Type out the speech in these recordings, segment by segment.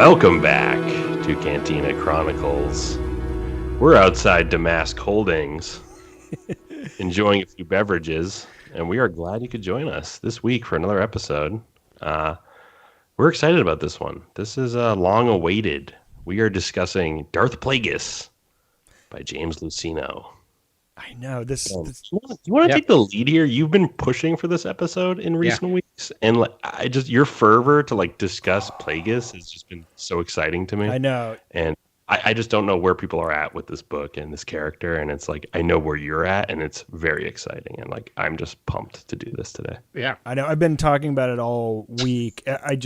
Welcome back to Cantina Chronicles. We're outside Damask Holdings, enjoying a few beverages, and we are glad you could join us this week for another episode. We're excited about this one. This is long awaited. We are discussing Darth Plagueis by James Luceno. I know this. You want to take the lead here? You've been pushing for this episode in recent weeks, and your fervor to discuss Plagueis has just been so exciting to me. I know, and I just don't know where people are at with this book and this character, and it's I know where you're at, and it's very exciting, and I'm just pumped to do this today. Yeah, I know. I've been talking about it all week. I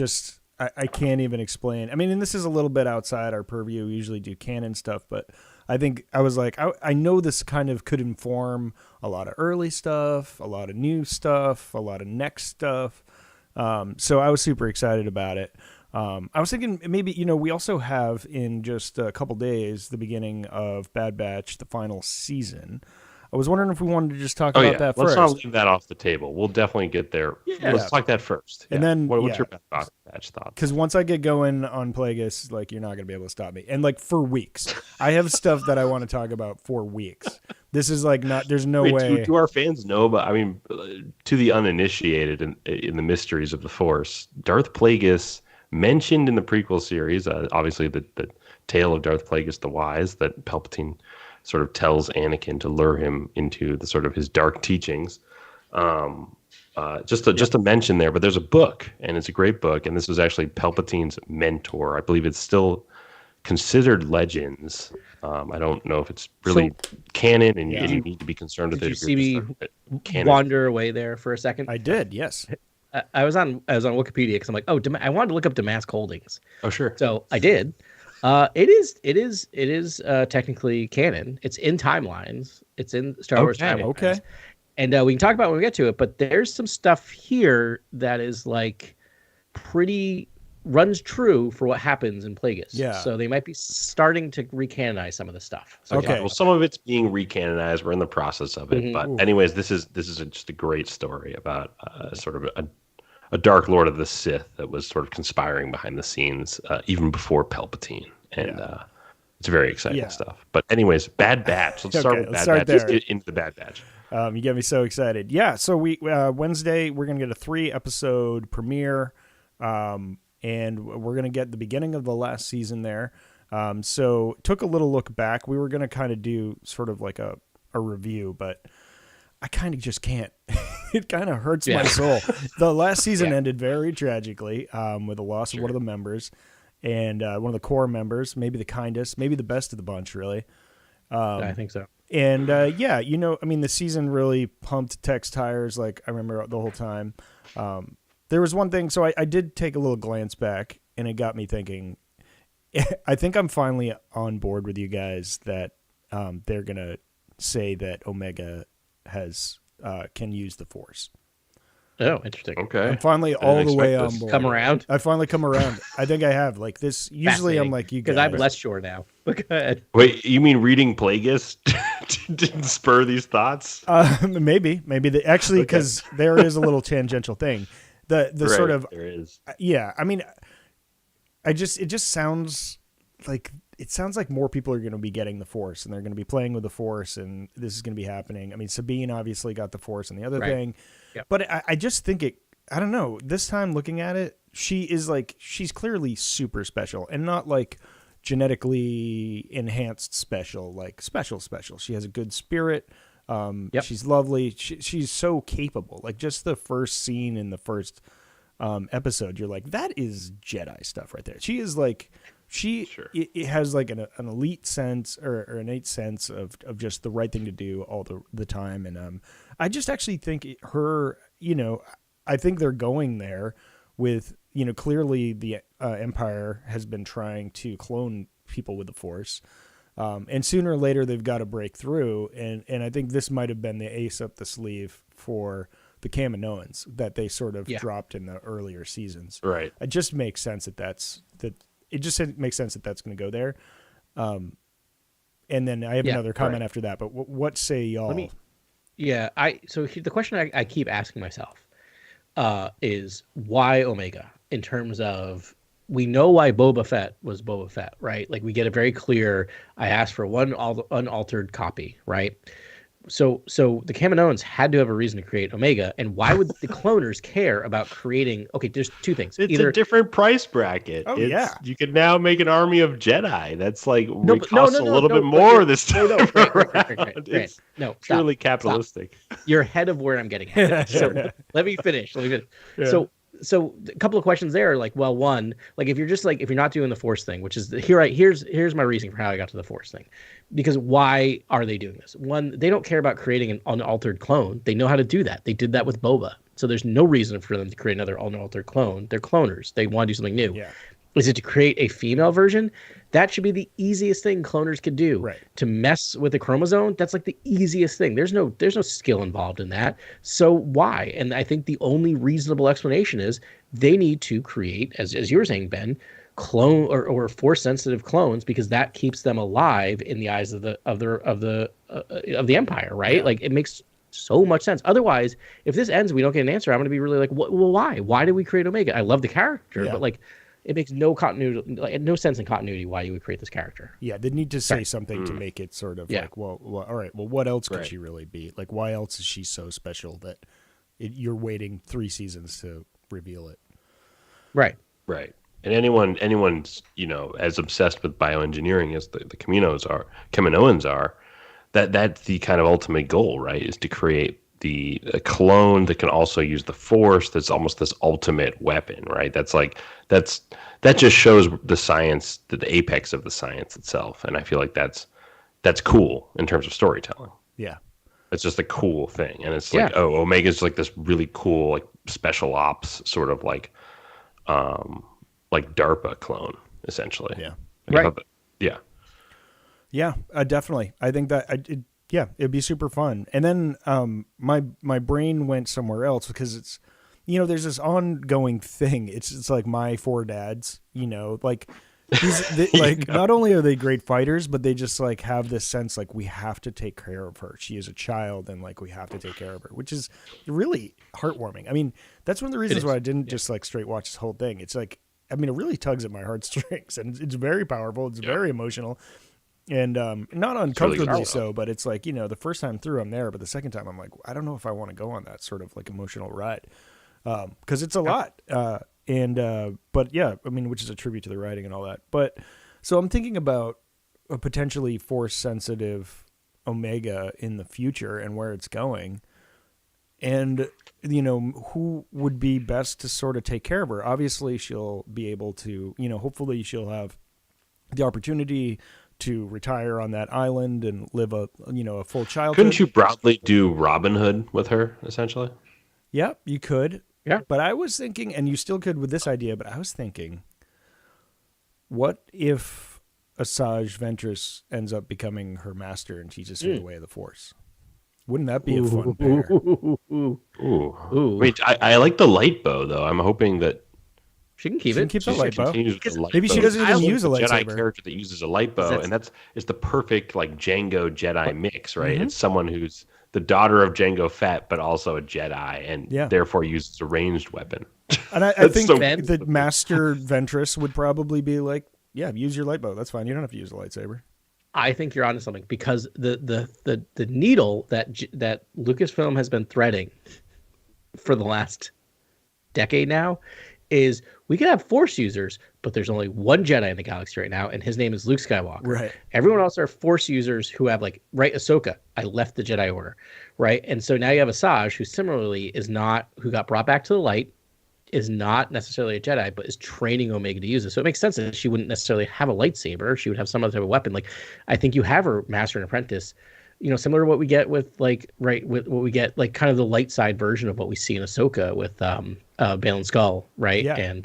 can't even explain. I mean, and this is a little bit outside our purview. We usually do canon stuff, but I think I was I know this kind of could inform a lot of early stuff, a lot of new stuff, a lot of next stuff. So I was super excited about it. I was thinking maybe, we also have in just a couple days the beginning of Bad Batch, the final season. I was wondering if we wanted to just talk about that first. Let's not leave that off the table. We'll definitely get there. Yeah. Let's talk that first. And then, what's your Bad Batch thoughts? Because once I get going on Plagueis, you're not going to be able to stop me. And for weeks, I have stuff that I want to talk about for weeks. This is not. There's no way. Do our fans know? But I mean, to the uninitiated in the mysteries of the Force, Darth Plagueis, mentioned in the prequel series, obviously the tale of Darth Plagueis the Wise, that Palpatine sort of tells Anakin to lure him into the sort of his dark teachings. Just a mention there, but there's a book, and it's a great book, and this was actually Palpatine's mentor. I believe it's still considered Legends. I don't know if it's really canon, and you need to be concerned with it. Did you see me wander away there for a second? I did, yes. I was on Wikipedia because I'm I wanted to look up Damask Holdings. Oh, sure. So I did. It is technically canon. It's in timelines. It's in Star Wars timelines. Okay. And we can talk about it when we get to it, but there's some stuff here that is pretty runs true for what happens in Plagueis. Yeah. So they might be starting to recanonize some of the stuff. So okay. Well, some of it's being recanonized. We're in the process of it. Mm-hmm. But anyways, this is just a great story about sort of a Dark Lord of the Sith that was sort of conspiring behind the scenes even before Palpatine. And it's very exciting stuff. But anyways, Bad Batch. Let's start with Bad Batch. Let's get into the Bad Batch. You get me so excited. Yeah, so we Wednesday, we're going to get a 3-episode premiere, and we're going to get the beginning of the last season there. So took a little look back. We were going to kind of do sort of a review, but I kind of just can't. It kind of hurts my soul. The last season ended very tragically with the loss of one of the members and one of the core members, maybe the kindest, maybe the best of the bunch, really. I think so. And the season really pumped Tech's tires. I remember the whole time. There was one thing. So I did take a little glance back, and it got me thinking. I think I'm finally on board with you guys that they're gonna say that Omega can use the Force. Oh, interesting. Okay. I'm finally all the way on board. Come around? I finally come around. I think I have. This, usually I'm you guys. Because I'm less sure now. But go ahead. Wait, you mean reading Plagueis didn't spur these thoughts? Maybe. Actually, because there is a little tangential thing. The right, sort of... There is. Yeah, I mean, it just sounds like... It sounds like more people are going to be getting the Force, and they're going to be playing with the Force, and this is going to be happening. I mean, Sabine obviously got the Force and the other thing. Yep. But I just think I don't know, this time looking at it, she's clearly super special, and not genetically enhanced special, special. She has a good spirit. She's lovely. She's so capable. Just the first scene in the first episode, you're that is Jedi stuff right there. She is it has an elite sense or an innate sense of just the right thing to do all the time. And I just actually think her, I think they're going there with, clearly the Empire has been trying to clone people with the Force. And sooner or later they've got to break through. And I think this might have been the ace up the sleeve for the Kaminoans that they sort of dropped in the earlier seasons. Right. It just makes sense it just makes sense that that's going to go there. And then I have another comment after that, but what say y'all? So the question I keep asking myself is why Omega in terms of we know why Boba Fett was Boba Fett, right? Like we get a very clear. I asked for one unaltered copy, right? So the Kaminoans had to have a reason to create Omega, and why would the cloners care about creating? Okay, there's two things. It's Either a different price bracket. Oh, yeah. You could now make an army of Jedi. That's like no, it costs a little bit but more this time no, around. Grant, It's no, purely stop. capitalistic. You're ahead of where I'm getting at. So let me finish. Yeah. So a couple of questions there. Like, well, one, like if you're not doing the Force thing, which is here's my reasoning for how I got to the Force thing, because why are they doing this? One, they don't care about creating an unaltered clone. They know how to do that. They did that with Boba. So there's no reason for them to create another unaltered clone. They're cloners. They want to do something new. Yeah. Is it to create a female version? That should be the easiest thing cloners could do. Right. To mess with the chromosome, that's like the easiest thing. There's no skill involved in that. So why? And I think the only reasonable explanation is they need to create, as you were saying, Ben, clone or force sensitive clones, because that keeps them alive in the eyes of the Empire, right? Yeah. Like it makes so much sense. Otherwise, if this ends, we don't get an answer. I'm going to be really like, well, why? Why did we create Omega? I love the character, but like, it makes no sense in continuity why you would create this character. Yeah, they need to say something to make it sort of like, well, all right, well, what else could she really be? Like, why else is she so special that you're waiting 3 seasons to reveal it? Right. Right. And anyone's, as obsessed with bioengineering as the Kaminoans are, that's the kind of ultimate goal, right? Is to create a clone that can also use the Force. That's almost this ultimate weapon, right? That just shows the science, the apex of the science itself. And I feel like that's cool in terms of storytelling. Yeah. It's just a cool thing. And it's like, Omega's like this really cool, like special ops sort of like DARPA clone, essentially. Yeah. Right. Yeah. Yeah, definitely. I think that it'd be super fun. And then my brain went somewhere else because it's, there's this ongoing thing. It's like my 4 dads, like not only are they great fighters, but they just like have this sense like we have to take care of her. She is a child, and like we have to take care of her, which is really heartwarming. I mean, that's one of the reasons why I didn't just like straight watch this whole thing. It's like, I mean, it really tugs at my heartstrings, and it's very powerful. It's very emotional. And not uncomfortably really so, but it's like, the first time through I'm there, but the second time I'm like, I don't know if I want to go on that sort of like emotional ride, because it's a lot. But yeah, I mean, which is a tribute to the writing and all that. But so I'm thinking about a potentially Force sensitive Omega in the future and where it's going, and who would be best to sort of take care of her. Obviously, she'll be able to, hopefully she'll have the opportunity to retire on that island and live a full childhood. Couldn't you broadly do Robin Hood with her, essentially? Yeah, you could. Yeah. But I was thinking, and you still could with this idea, but I was thinking, what if Asajj Ventress ends up becoming her master and teaches her the way of the Force? Wouldn't that be a fun pair? Ooh. Wait, I like the light bow, though. I'm hoping that she can keep she it. Can keep the light bow. Maybe she doesn't even use a lightsaber. Jedi character that uses a light bow, and it's the perfect like Jango Jedi mix, right? It's someone who's the daughter of Jango Fett, but also a Jedi, and therefore uses a ranged weapon. And I think the Master Ventress would probably be like, yeah, use your light bow. That's fine. You don't have to use a lightsaber. I think you're onto something, because the needle that Lucasfilm has been threading for the last decade now is we can have Force users, but there's only one Jedi in the galaxy right now, and his name is Luke Skywalker. Right. Everyone else are Force users who have Ahsoka. I left the Jedi Order, right? And so now you have Asajj, who similarly who got brought back to the light, is not necessarily a Jedi, but is training Omega to use it. So it makes sense that she wouldn't necessarily have a lightsaber. She would have some other type of weapon. Like, I think you have her master and apprentice, similar to what we get with with what we get, like kind of the light side version of what we see in Ahsoka with Baylan Skull, right? Yeah. And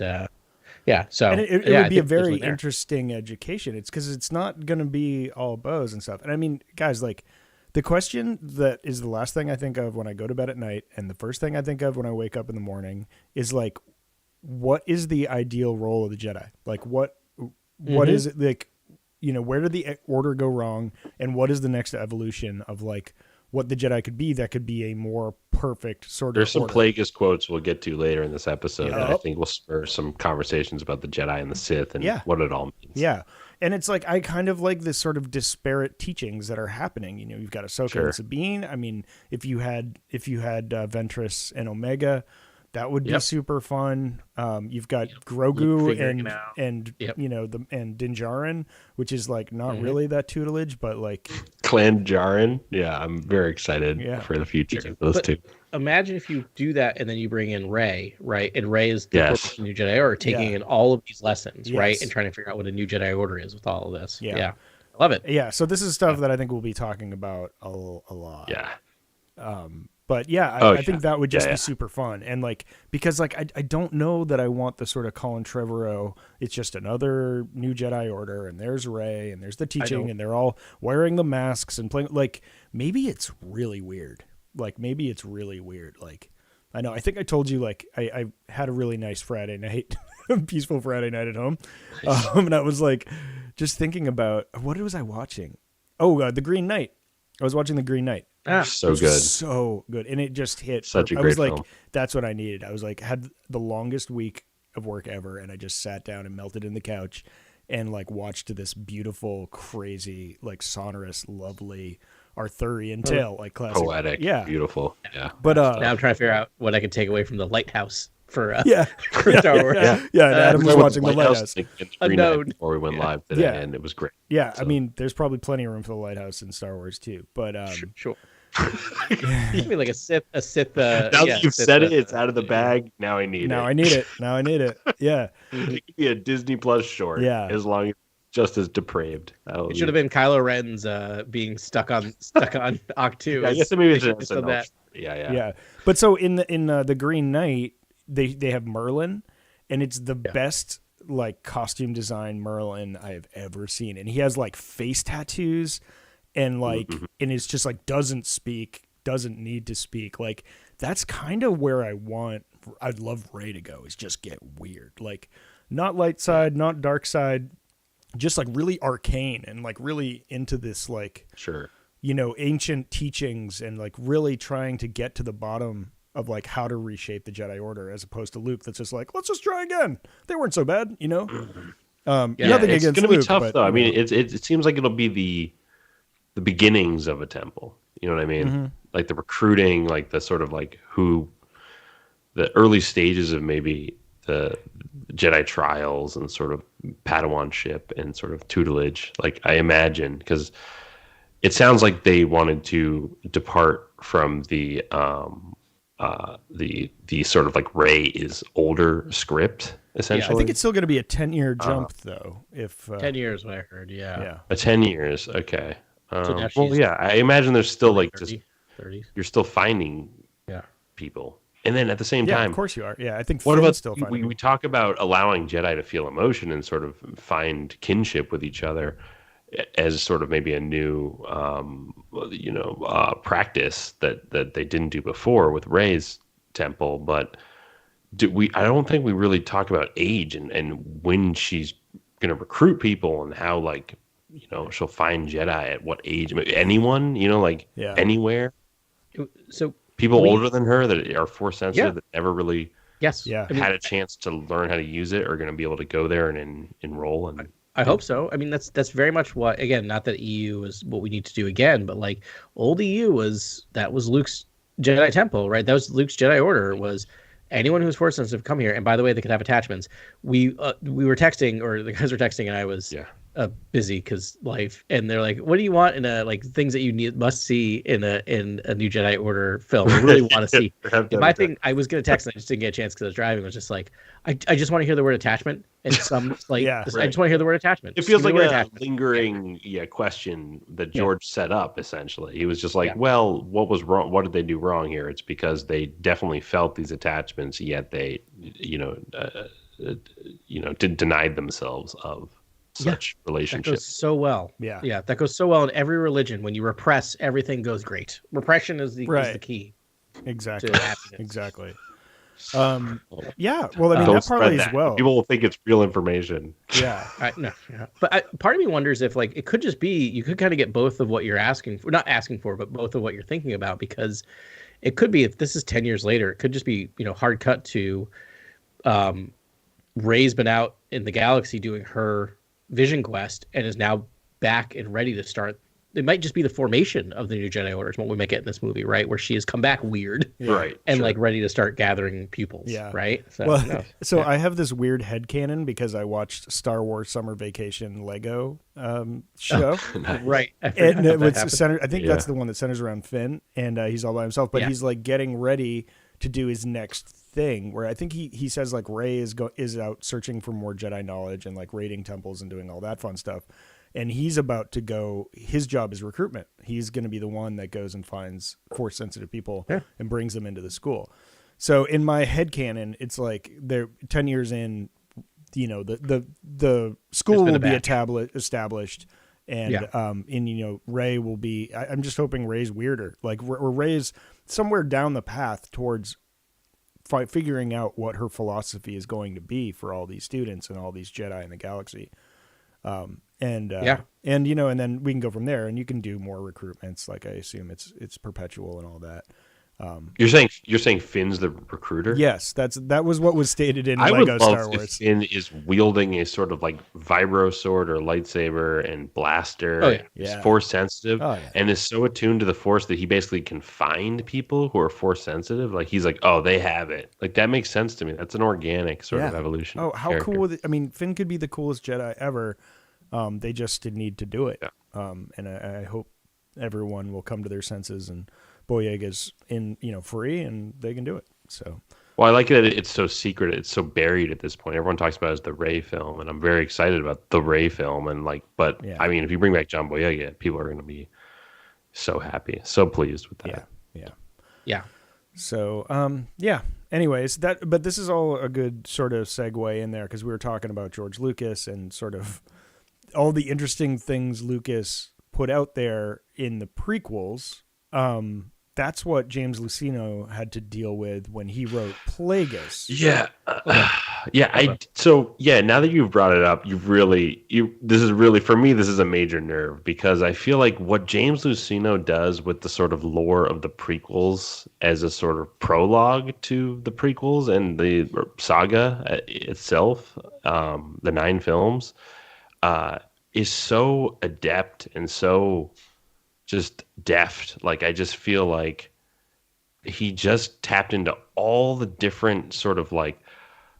so it would be a very interesting education. It's because it's not going to be all bows and stuff. And I mean, guys, like the question that is the last thing I think of when I go to bed at night, and the first thing I think of when I wake up in the morning is like, what is the ideal role of the Jedi? Like what is it like? Where did the order go wrong, and what is the next evolution of like what the Jedi could be, that could be a more perfect sort of There's some order. Plagueis quotes we'll get to later in this episode that I Yep. think will spur some conversations about the Jedi and the Sith and Yeah. what it all means. Yeah. And it's like, I kind of like this sort of disparate teachings that are happening. You know, you've got Ahsoka Sure. and Sabine. I mean, if you had Ventress and Omega, that would be Yep. super fun. You've got Luke Grogu figuring and it out. and Yep. you know and Din Djarin, which is like not really that tutelage, but like Clan Jaren. Yeah, I'm very excited Yeah. for the future Me too. of those But two. Imagine if you do that and then you bring in Rey, right? And Rey is the Yes. first new Jedi Order, taking Yeah. in all of these lessons, right? Yes. And trying to figure out what a new Jedi Order is with all of this. Yeah. Yeah. I love it. yeah. So this is stuff that I think we'll be talking about a lot. Yeah. But yeah, Oh, I think yeah. that would just Yeah, be yeah. super fun. And like, because like, I don't know that I want the sort of Colin Trevorrow, it's just another new Jedi Order and there's Rey and there's the teaching don't. and they're all wearing the masks and playing. Like, maybe it's really weird. Like, Like, I know, I think I told you, like, I had a really nice Friday night, peaceful Friday night at home. And I was like, just thinking about, what was I watching? Oh, The Green Knight. I was watching The Green Knight. Ah, So It was good. so good, and it just hit. Such a I was great like, film. that's what I needed. I was like, had the longest week of work ever, and I just sat down and melted in the couch, and like watched this beautiful, crazy, like sonorous, lovely Arthurian tale, like classic, Poetic. yeah. Beautiful. Yeah. But now I'm trying to figure out what I can take away from the Lighthouse for yeah, for Star Wars. yeah. And Adam was We went watching the Lighthouse. and the Green Knight Unknown. before we went live today, Yeah. and it was great. Yeah, I So- mean, there's probably plenty of room for the Lighthouse in Star Wars too. But Sure. You mean like a Sith? Now that you've Sith, said it, it's out of the bag. Now I need now it. I need it. Now I need it. Yeah, It could be a Disney Plus short. Yeah. As long as it's just as depraved. It should have been Kylo Ren's being stuck on Octu. Yeah, I guess maybe it's They an should've done SNL that. short. Yeah. yeah. But so in the Green Knight, they have Merlin, and it's the best like costume design Merlin I have ever seen, and he has like face tattoos, and like and it's just like doesn't need to speak. Like that's kind of where I'd love Rey to go, is just get weird, like not light side, not dark side, just like really arcane and like really into this like, Sure. you know, ancient teachings and like really trying to get to the bottom of like how to reshape the Jedi Order, as opposed to Luke that's just like, let's just try again. They weren't so bad, you know? Nothing it's against gonna Luke, be tough but, though. I you mean, know. it seems like it'll be the beginnings of a temple. You know what I mean? Mm-hmm. Like the recruiting, like the sort of like the early stages of maybe the Jedi trials and sort of Padawanship and sort of tutelage. Like I imagine, because it sounds like they wanted to depart from the sort of like Rey is older script essentially. I think it's still going to be a 10-year jump though. If 10 years, what I heard. Yeah. yeah, a 10 years. Okay. So now Well, she's yeah, I imagine there's still like just 30. you're still finding Yeah. people, and then at the same yeah, time, of course you are. Yeah, I think what Finn's about still we, finding. we talk about allowing Jedi to feel emotion and sort of find kinship with each other as sort of maybe a new practice that they didn't do before with Rey's temple. But I don't think we really talk about age and when she's going to recruit people and how, like, you know, she'll find Jedi at what age. Anyone, you know, like Yeah. anywhere. So People older than her that are force sensitive Yeah. that never really yes, Yeah. I mean, had a chance to learn how to use it are going to be able to go there and enroll. And I hope so. I mean, that's very much what, again, not that EU is what we need to do again, but like old EU was Luke's Jedi Temple, right? That was Luke's Jedi Order, was anyone who's force sensitive come here. And by the way, they could have attachments. We were texting, or the guys were texting, and I was busy because life. And they're like, "What do you want in a like things that you must see in a new Jedi Order film? I really want to see." And my thing, I was gonna text, and I just didn't get a chance because I was driving. Was just like, I just want to hear the word attachment and some like, Yeah, I just right. want to hear the word attachment. it Just feels give me like the word a attachment. lingering question that George set up, essentially. He was just like, Yeah. well, what was wrong? What did they do wrong here? It's because they definitely felt these attachments, yet they, denied themselves of such That relationships. goes so well. Yeah. Yeah, that goes so well in every religion. When you repress, everything goes great. Repression is the Right. key Exactly. to happiness. Exactly. Yeah. Well, I mean, Don't that spread parlays that. well. People will think it's real information. Yeah. No, yeah. But part of me wonders if like it could just be you could kind of get both of what you're asking for, not asking for, but both of what you're thinking about, because it could be if this is 10 years later, it could just be, hard cut to Rey's been out in the galaxy doing her vision quest and is now back and ready to start. It might just be the formation of the new Jedi Order is what we might get in this movie, right? Where she has come back weird, Right, and sure. like ready to start gathering pupils, Yeah. right? So, Well, so I have this weird headcanon because I watched Star Wars Summer Vacation Lego show. right, And it was centered, I think Yeah. that's the one that centers around Finn, and he's all by himself, but he's like getting ready to do his next thing. Where I think he says like Rey is out searching for more Jedi knowledge and like raiding temples and doing all that fun stuff, and he's about to go. His job is recruitment. He's going to be the one that goes and finds Force sensitive people and brings them into the school. So in my headcanon, it's like they're 10 years in. The school will be established, and Rey will be. I'm just hoping Rey's weirder, like or Rey's somewhere down the path towards figuring out what her philosophy is going to be for all these students and all these Jedi in the galaxy. And then we can go from there, and you can do more recruitments. Like I assume it's perpetual and all that. You're saying Finn's the recruiter? Yes, that was what was stated in I Lego would Star love Wars. if Finn is wielding a sort of like vibro sword or lightsaber and blaster. Oh, yeah. He's Yeah. force sensitive Oh, yeah. and is so attuned to the force that he basically can find people who are force sensitive. Like he's like, oh, they have it. Like that makes sense to me. That's an organic sort of evolution. Oh, how character. cool! I mean, Finn could be the coolest Jedi ever. They just did need to do it. Yeah. And I hope everyone will come to their senses and Boyega's free and they can do it. So, Well, I like that it's so secret. It's so buried at this point. Everyone talks about it as the Rey film, and I'm very excited about the Rey film. And I mean, if you bring back John Boyega, people are going to be so happy, so pleased with that. yeah. So, Anyways, but this is all a good sort of segue in there because we were talking about George Lucas and sort of all the interesting things Lucas put out there in the prequels. That's what James Luceno had to deal with when he wrote Plagueis. Yeah. Now that you've brought it up, this is really, for me, this is a major nerve because I feel like what James Luceno does with the sort of lore of the prequels as a sort of prologue to the prequels and the saga itself, the 9 films, is so adept and so just deft. Like I just feel like he just tapped into all the different sort of like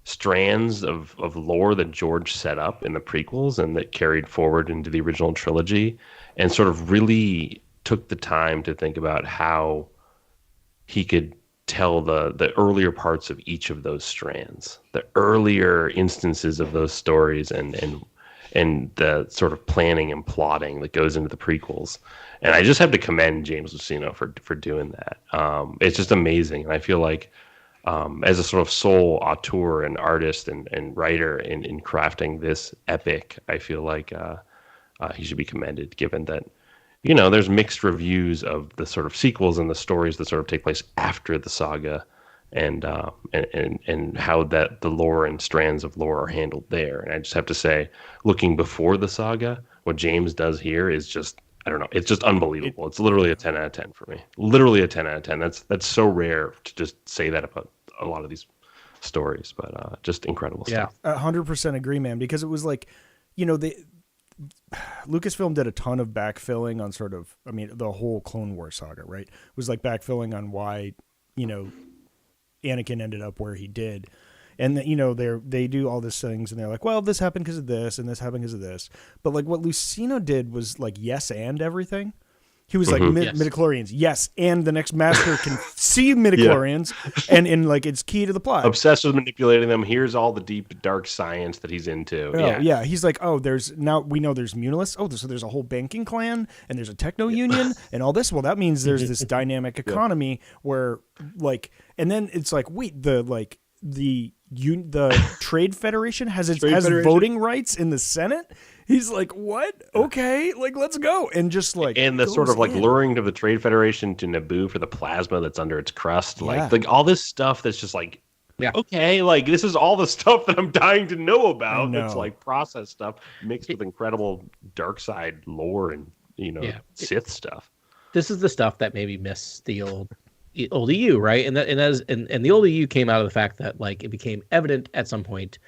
strands of lore that George set up in the prequels and that carried forward into the original trilogy, and sort of really took the time to think about how he could tell the earlier parts of each of those strands, the earlier instances of those stories, and the sort of planning and plotting that goes into the prequels. And I just have to commend James Luceno for doing that. It's just amazing. And I feel like as a sort of sole auteur and artist and writer in crafting this epic, I feel like he should be commended, given that, there's mixed reviews of the sort of sequels and the stories that sort of take place after the saga, and how that the lore and strands of lore are handled there. And I just have to say, looking before the saga, what James does here is just, I don't know, it's just unbelievable. It's literally a 10 out of 10 for me. Literally a 10 out of 10. That's so rare to just say that about a lot of these stories, but just incredible stuff. 100% agree, man, because it was like, Lucasfilm did a ton of backfilling on sort of, the whole Clone Wars saga, right? It was like backfilling on why, Anakin ended up where he did. And they do all these things and they're like, well, this happened because of this and this happened because of this. But like what Luceno did was like yes and everything. He was like midichlorians, yes, and the next master can see midichlorians, and like it's key to the plot. Obsessed with manipulating them. Here's all the deep dark science that he's into. Yeah. He's like, we know there's Munilis. Oh, so there's a whole banking clan and there's a techno union and all this. Well, that means there's this dynamic economy where like, and then it's like, wait, the Trade Federation has voting rights in the Senate. He's like, what? Okay, like let's go, and just like, and the sort of like luring of the Trade Federation to Naboo for the plasma that's under its crust, like all this stuff that's just like Yeah. Okay, like this is all the stuff that I'm dying to know about. know. It's like process stuff mixed with incredible dark side lore and Sith stuff. This is the stuff that made me miss the old EU, right? And the old EU came out of the fact that like it became evident at some point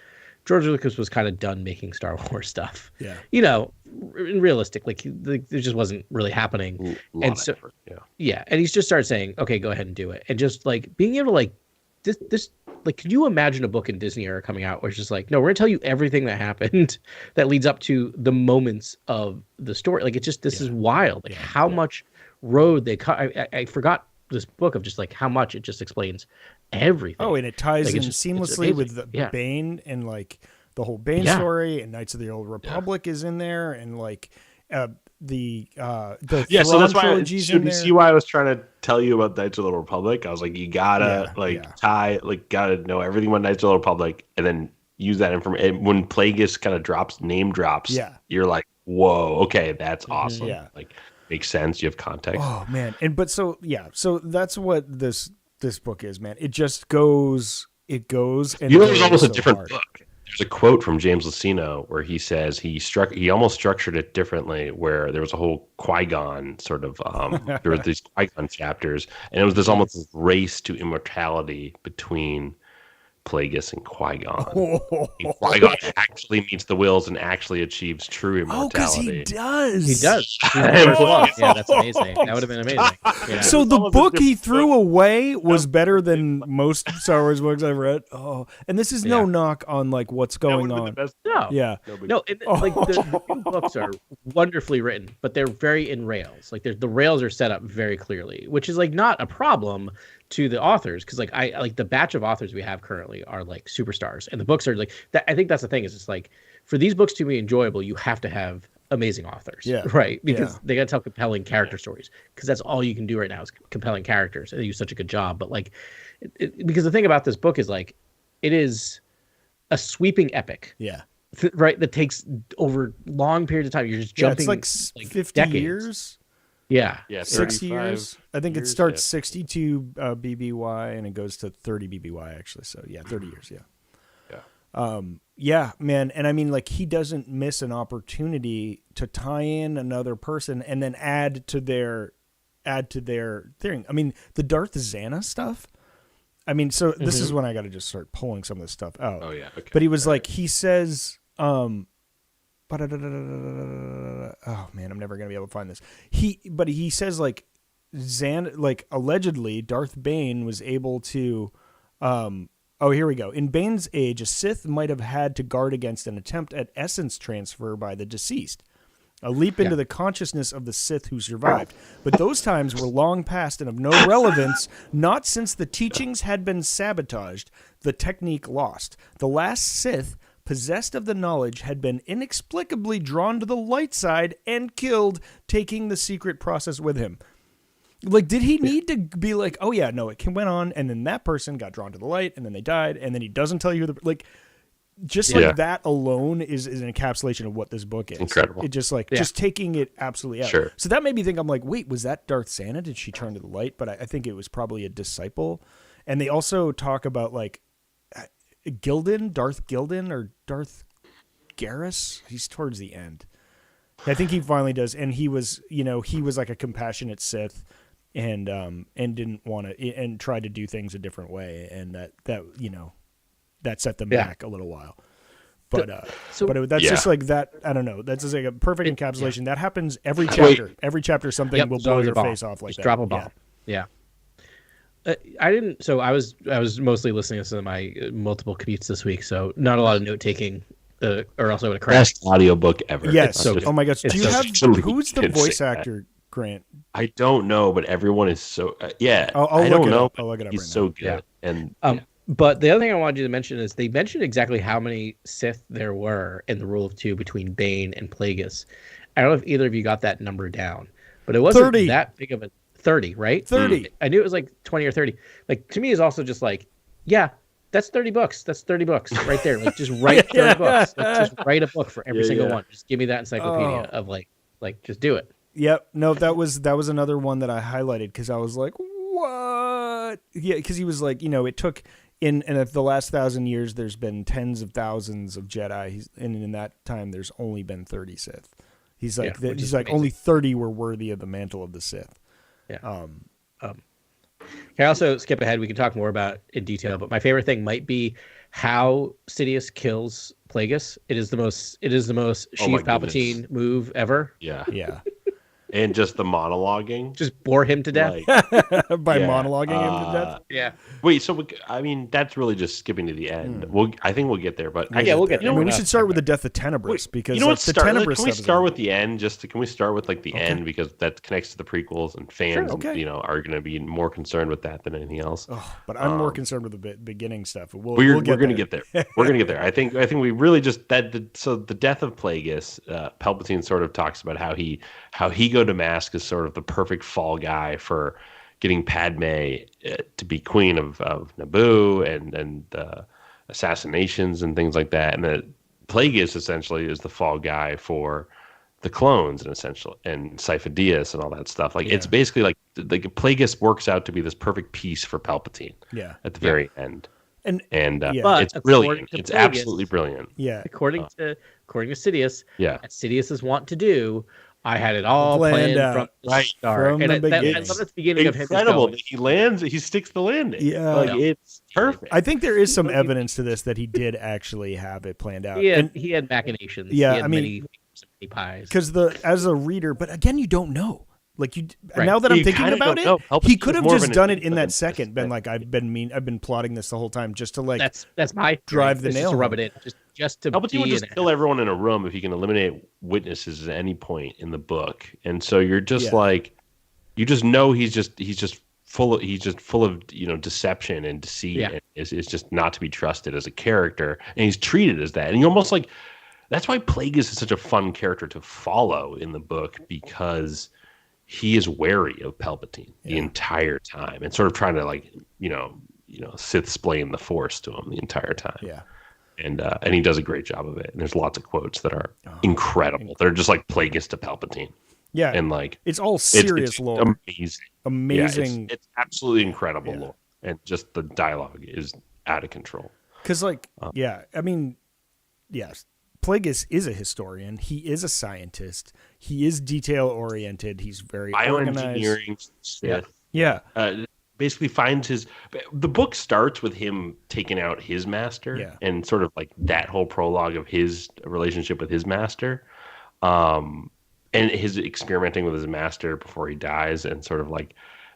George Lucas was kind of done making Star Wars stuff. Yeah. Realistic, like it just wasn't really happening. And so, effort. and he's just started saying, okay, go ahead and do it. And just like being able to like this like, could you imagine a book in Disney era coming out where it's just like, no, we're gonna tell you everything that happened that leads up to the moments of the story. Like, it's just, this is wild. Like how much road they cut. I forgot this book of just like how much it just explains everything. Oh, and it ties like, in seamlessly with the Bane and like the whole Bane story, and Knights of the Old Republic is in there, and like the so that's why you see why I was trying to tell you about Knights of the Republic. I was like, you gotta gotta know everything about Knights of the Republic, and then use that information. When Plagueis kind of name drops, you're like, whoa, okay, that's awesome. Yeah, like makes sense. You have context. Oh man, so that's what this book is, man. It just goes, and there's almost a different book. There's a quote from James Luceno where he says he almost structured it differently, where there was a whole Qui-Gon sort of there were these Qui-Gon chapters, and it was this almost this race to immortality between Plagueis and Qui-Gon. Qui-Gon actually meets the wills and actually achieves true immortality. Oh, because he does. He does. Yeah, that's amazing. That would have been amazing. Yeah. So the book he threw away was better than most Star Wars books I've read. Oh, and this is no knock on like what's going on. No. Yeah. No. Like the new books are wonderfully written, but they're very in rails. Like the rails are set up very clearly, which is like not a problem to the authors, because like I like the batch of authors we have currently are like superstars, and the books are like that. I think that's the thing, is it's like for these books to be enjoyable, you have to have amazing authors, right? Because they got to tell compelling character stories, because that's all you can do right now is compelling characters, and they do such a good job. But like, because the thing about this book is like, it is a sweeping epic, right? That takes over long periods of time. You're just jumping it's like 50 decades. years. Yeah, 6 years. I think it starts 62 BBY and it goes to 30 BBY actually. So 30 years. Man. And I mean, like, he doesn't miss an opportunity to tie in another person and then add to their thing. I mean, the Darth Zana stuff. I mean, so this is when I got to just start pulling some of this stuff out. Oh yeah. Okay. But he was like, he says, oh man, I'm never gonna be able to find this. He says like allegedly Darth Bane was able to here we go. In Bane's age, a Sith might have had to guard against an attempt at essence transfer by the deceased, a leap into the consciousness of the Sith who survived. But those times were long past and of no relevance, not since the teachings had been sabotaged, the technique lost. The last Sith possessed of the knowledge had been inexplicably drawn to the light side and killed, taking the secret process with him. Like, did he need to be like, oh yeah, no, it went on, and then that person got drawn to the light, and then they died, and then he doesn't tell you like that alone is an encapsulation of what this book is. Incredible. It just just taking it absolutely out. Sure. So that made me think, I'm like, wait, was that Darth Zana? Did she turn to the light? But I think it was probably a disciple. And they also talk about like Darth Gildan or Darth Garrus. He's towards the end. I think he finally does, and he was like a compassionate Sith, and didn't want to, and tried to do things a different way, and that set them back a little while. But that's just like that. I don't know. That's just like a perfect encapsulation. That happens every chapter. Every chapter, something will blow your face off like just that. Drop a bomb. Yeah. I didn't. So I was mostly listening to some of my multiple commutes this week, so not a lot of note taking, or else I would have crashed. Best audiobook ever. Yes. So oh my gosh. Do you have who's the voice actor? Grant? I don't know, but everyone is so I'll I don't know. I'll look it up. He's so good. And but the other thing I wanted you to mention is they mentioned exactly how many Sith there were in the Rule of Two between Bane and Plagueis. I don't know if either of you got that number down, but it wasn't 30. that big of a 30, right? 30. I knew it was like 20 or 30. Like, to me, is also just like, yeah, that's 30 books. That's 30 books right there. Like, just write 30 books. Like, just write a book for every single one. Just give me that encyclopedia of like just do it. Yep. No, that was another one that I highlighted because I was like, what? Yeah, because he was like, it took in the last 1,000 years, there's been tens of thousands of Jedi, and in that time, there's only been 30 Sith. He's like, he's like only 30 were worthy of the mantle of the Sith. Yeah. Can I also skip ahead? We can talk more about it in detail, but my favorite thing might be how Sidious kills Plagueis. It is the most Sheev Palpatine move ever. Yeah. Yeah. And just the monologuing. Just bore him to death. By monologuing him to death? Yeah. Wait, so that's really just skipping to the end. I think we'll get there, but we'll get there. I mean, we should start with the death of Tenebrous because can we Tenebrous start with the end? Can we start with the end because that connects to the prequels and fans, are going to be more concerned with that than anything else. Oh, but I'm more concerned with the beginning stuff. We're going to get there. We're going to get there. I think we really just so the death of Plagueis, Palpatine sort of talks about how he go to Mask is sort of the perfect fall guy for getting Padme to be queen of Naboo and assassinations and things like that. And that Plagueis essentially is the fall guy for the clones and Sifo Dyas and all that stuff. It's basically like Plagueis works out to be this perfect piece for Palpatine. Yeah. At the very end. And but it's brilliant. It's Plagueis, absolutely brilliant. Yeah. According to Sidious, as Sidious is wont to do, I had it all planned from the start. From the beginning. I love the beginning of him. Incredible. He lands. He sticks the landing. Yeah. It's perfect. I think there is some evidence to this that he did actually have it planned out. He had machinations. Yeah, he had many pies. Because as a reader, but again, you don't know. Now that I'm thinking about it, he could have just done it in that second. Been like, I've been plotting this the whole time just to that's my drive the nail, to rub it in, just to Palpatine would just kill everyone in a room if he can eliminate witnesses at any point in the book, and so you're just you just know he's just full of deception and deceit, and is just not to be trusted as a character, and he's treated as that, and you're almost like that's why Plagueis is such a fun character to follow in the book because he is wary of Palpatine the entire time and sort of trying to Sith-splain the Force to him the entire time. Yeah. And he does a great job of it. And there's lots of quotes that are incredible. They're just like Plagueis to Palpatine. Yeah. And it's all serious lore. Amazing. Yeah, it's absolutely incredible lore. And just the dialogue is out of control. Because Plagueis is a historian. He is a scientist. He is detail-oriented. He's very organized. Bioengineering. Yeah. Basically finds the book starts with him taking out his master and sort of like that whole prologue of his relationship with his master. And his experimenting with his master before he dies and sort of like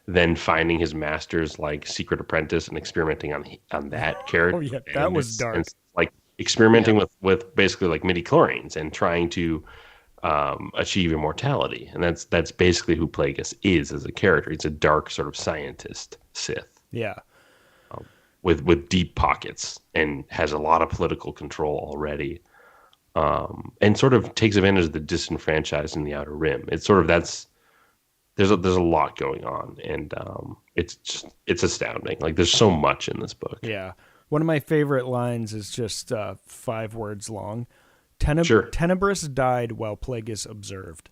then finding his master's like secret apprentice and experimenting on that character. Oh yeah, that was dark. And like experimenting with basically like midichlorians and trying to achieve immortality, and that's basically who Plagueis is as a character. He's a dark sort of scientist Sith. Yeah, with deep pockets and has a lot of political control already, and sort of takes advantage of the disenfranchised in the Outer Rim. It's sort of there's a lot going on, and it's astounding. Like there's so much in this book. Yeah. One of my favorite lines is just 5 words long. Tenebrous died while Plagueis observed.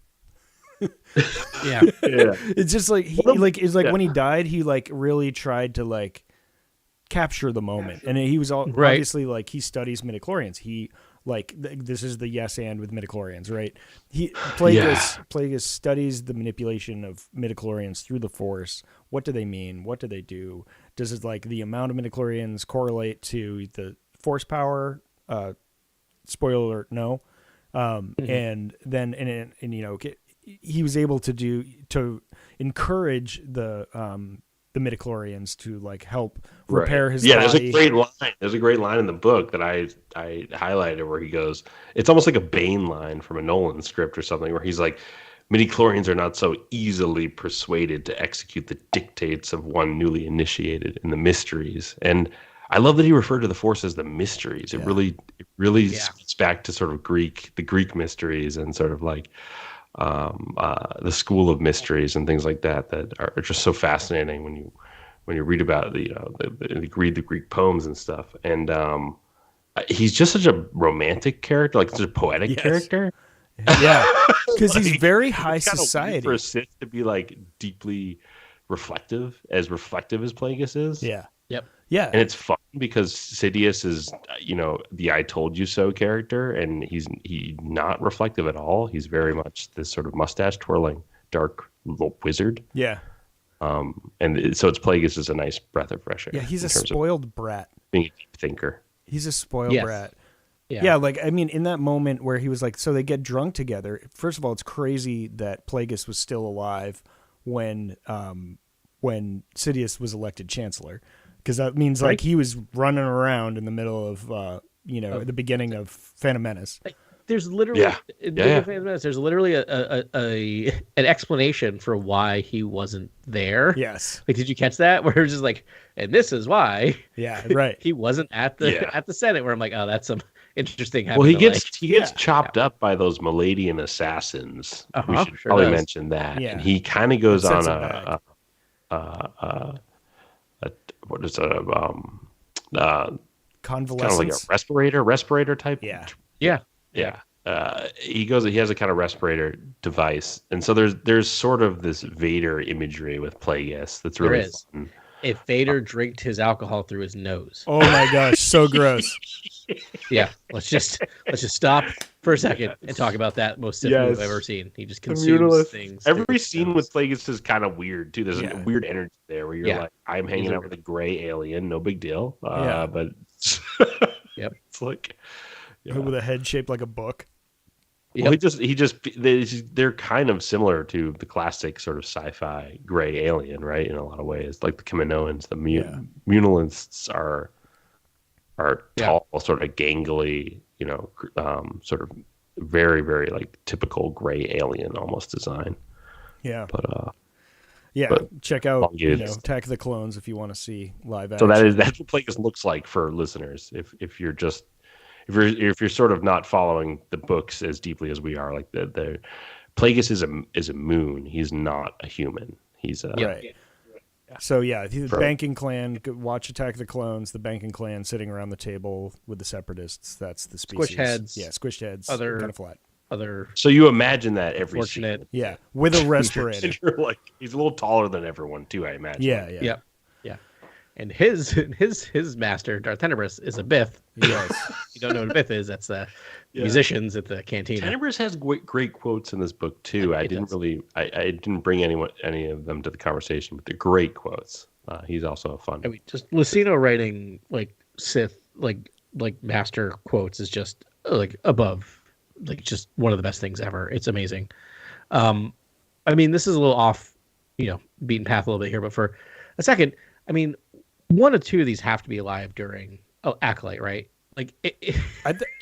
Yeah. It's just like when he died, he like really tried to like capture the moment, and he was obviously like he studies midichlorians. He this is the yes and with midichlorians, right? Plagueis studies the manipulation of midichlorians through the Force. What do they mean? What do they do? Does it like the amount of midichlorians correlate to the Force power? Spoiler alert, no. And then he was able to encourage the midichlorians to like help repair his body. There's a great line. There's a great line in the book that I highlighted where he goes, it's almost like a Bane line from a Nolan script or something, where he's like, midichlorians are not so easily persuaded to execute the dictates of one newly initiated in the mysteries. And I love that he referred to the Force as the mysteries. It really speaks back to sort of the Greek mysteries and sort of like the school of mysteries and things like that are just so fascinating when you read about read the Greek poems and stuff. And he's just such a romantic character, like such a poetic character. Yeah, because he's very high it's society. For a Sith to be like deeply reflective as Plagueis is. Yeah. Yep. Yeah. And it's fun. because Sidious is, the "I told you so" character, and he's not reflective at all. He's very much this sort of mustache twirling dark little wizard. Yeah. So it's Plagueis is a nice breath of fresh air. Yeah, he's a spoiled brat. Being a deep thinker. He's a spoiled brat. Yeah. Like, I mean, in that moment where he was like, so they get drunk together. First of all, it's crazy that Plagueis was still alive when Sidious was elected chancellor, because that means like he was running around in the middle of, at the beginning of Phantom Menace. There's literally there's literally an explanation for why he wasn't there. Yes. Like, did you catch that? Where it was just like, and this is why. Yeah, right. He wasn't at the Senate. Where I'm like, oh, that's some interesting. Well, he gets chopped up by those Maladian assassins. We should probably mention that. Yeah. And he kind of goes on what is convalescence, kind of like a respirator type. Yeah. He has a kind of respirator device, and so there's sort of this Vader imagery with Plagueis that's really fun. If Vader drank his alcohol through his nose. Oh my gosh, so gross. Yeah, let's just stop for a second and talk about that most Sith movie I've ever seen. He just consumes things. Every scene with Plagueis is kind of weird too. There's a weird energy there where you're like, I'm hanging out with a gray alien, no big deal. But it's like with a head shaped like a book. Well, they're kind of similar to the classic sort of sci-fi gray alien, right? In a lot of ways, like the Kaminoans, the Munilists are tall, sort of gangly, sort of very, very like typical gray alien almost design. Yeah. But check out Attack of the Clones if you want to see live So action. that's what Plagueis looks like for listeners. If you're sort of not following the books as deeply as we are, like the Plagueis is a moon. He's not a human. He's a right. So the banking clan. Watch Attack of the Clones. The banking clan sitting around the table with the separatists. That's the species. Squish heads. Yeah, squished heads. Other kind of flat. So you imagine that every fortunate. scene. Yeah, with a respirator. And you're like, he's a little taller than everyone too, I imagine. Yeah. And his master, Darth Tenebrous, is a Bith. Yes. You don't know what a Bith is? That's the musicians at the cantina. Tenebrous has great quotes in this book too. I didn't bring any of them to the conversation, but they're great quotes. He's also a fun. I mean, just Lucino writing like Sith, like master quotes is just like above, like just one of the best things ever. It's amazing. I mean, this is a little off, beaten path a little bit here, but for a second, I mean, one or two of these have to be alive during Acolyte, right? Like,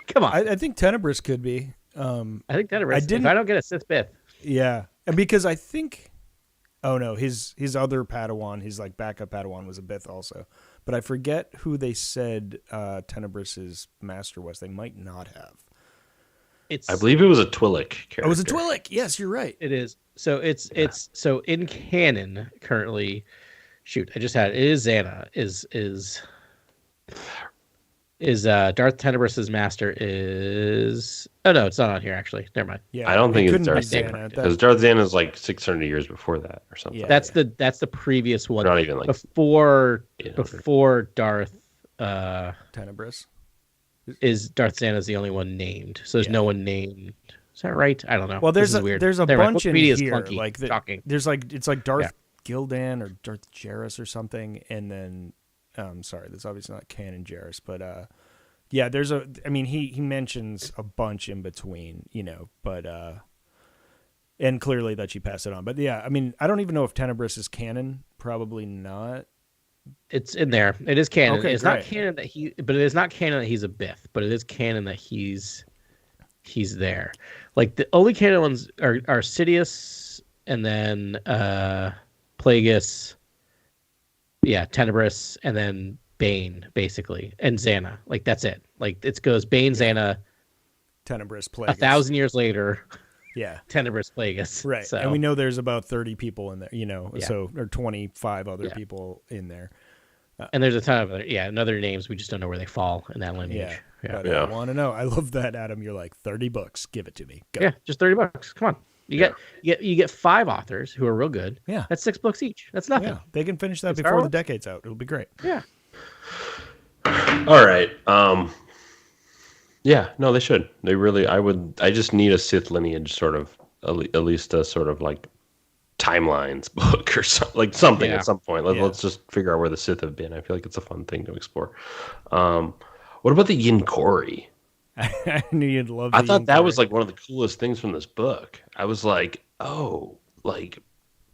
come on. I think Tenebrous could be. I think Tenebrous. If I don't get a Sith Bith. Yeah, and because I think, oh no, his other Padawan, his like backup Padawan was a Bith also, but I forget who they said Tenebrous's master was. They might not have. I believe it was a Twi'lek character. Oh, it was a Twi'lek. Yes, you're right. It is. So it's so in canon currently. Shoot, I just had it. Is Xana is Darth Tenebrous's master is? Oh no, it's not on here actually. Never mind. Yeah, I don't think it's Darth Xana because Darth Xana is like 600 years before that or something. Yeah. That's the previous one. Not even like before Darth Tenebrous. Is Darth Xana's the only one named? So there's no one named. Is that right? I don't know. Well, there's a bunch in here. Clunky, like there's like it's like Darth Gildan or Darth Jarrus or something, and then sorry, that's obviously not canon Jarrus, but there's he mentions a bunch in between, but and clearly that she passed it on. But yeah, I mean, I don't even know if Tenebrous is canon. Probably not. It's in there. It is canon. Okay, it's not canon that it is not canon that he's a Bith, but it is canon that he's there. Like the only canon ones are Sidious and then Plagueis, Tenebrous, and then Bane, basically, and Xana. Like that's it. Like it goes Bane, Xana, Tenebrous, Plagueis. 1,000 years later, Tenebrous, Plagueis. Right, so, and we know there's about 30 people in there, so or 25 other people in there. And there's a ton of other names. We just don't know where they fall in that lineage. I want to know. I love that, Adam. You're like 30 books. Give it to me. Go. Yeah, just $30. Come on. You get 5 authors who are real good. Yeah, that's 6 books each. That's nothing. Yeah. They can finish that before the decade's out. It'll be great. Yeah. All right. Yeah, no, they should. They really. I just need a Sith lineage sort of, at least a sort of like timelines book or something, like something Yeah. at some point. Let's just figure out where the Sith have been. I feel like it's a fun thing to explore. Um, what about the Yinkori? I knew you'd love. I The thought that was Yinkori. like one of the coolest things from this book. I was like, oh, like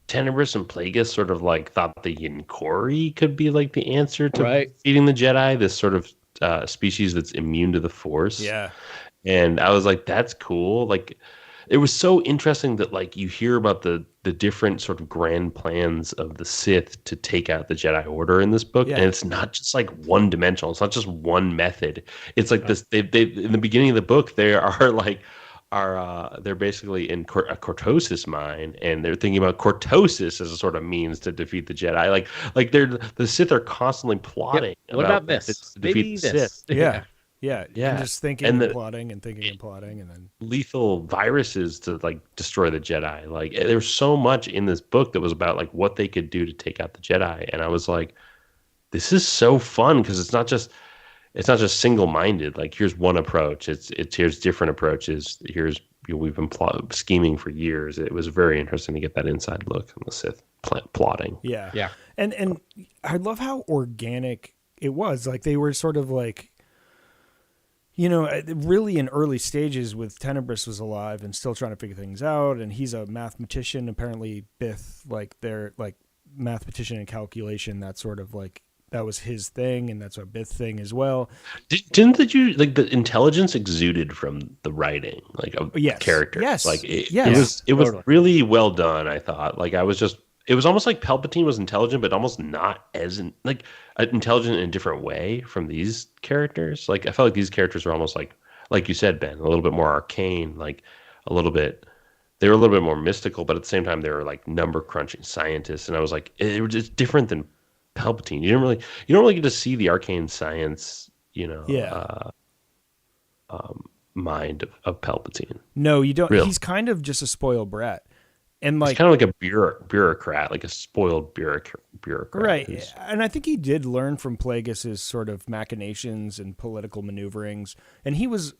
Tenebris and Plagueis sort of like thought the Yinkori could be like the answer to Right. feeding the Jedi, this sort of species that's immune to the Force. Yeah. And I was like, that's cool. Like, it was so interesting that like you hear about the different sort of grand plans of the Sith to take out the Jedi Order in this book, Yeah. and it's not just like one dimensional. It's not just one method. It's like this. They in the beginning of the book they are like they're basically in a cortosis mine, and they're thinking about cortosis as a sort of means to defeat the Jedi. Like the Sith are constantly plotting. What about this? methods to defeat Maybe the this. Sith. Yeah. Yeah. Yeah. And just thinking And and, the- plotting and thinking and plotting and then. Lethal viruses to like destroy the Jedi. Like there's so much in this book that was about like what they could do to take out the Jedi, and I was like, this is so fun because it's not just single minded. Like here's one approach. It's here's different approaches. Here's we've been scheming for years. It was very interesting to get that inside look on the Sith plotting. Yeah. Yeah. And I love how organic it was. Like they were sort of like, really in early stages with Tenebris was alive and still trying to figure things out. And he's a mathematician. Apparently Bith, like they're like mathematician and calculation. That sort of like, that was his thing. And that's a Bith thing as well. Didn't the intelligence exuded from the writing, like of Yes. characters? Yes. Like it Yes. was Totally. really well done. I thought. Like it was almost like Palpatine was intelligent, but almost not as intelligent in a different way from these characters. Like I felt like these characters were almost like you said, Ben, a little bit more arcane, like a little bit. They were a little bit more mystical, but at the same time, they were like number crunching scientists, and I was like, it was just different than Palpatine. You don't really get to see the arcane science, Yeah. mind of Palpatine. No, you don't. Real. He's kind of just a spoiled brat. And He's like, kind of like a bureaucrat, like a spoiled bureaucrat. right. who's- And I think he did learn from Plagueis's sort of machinations and political maneuverings. And he was,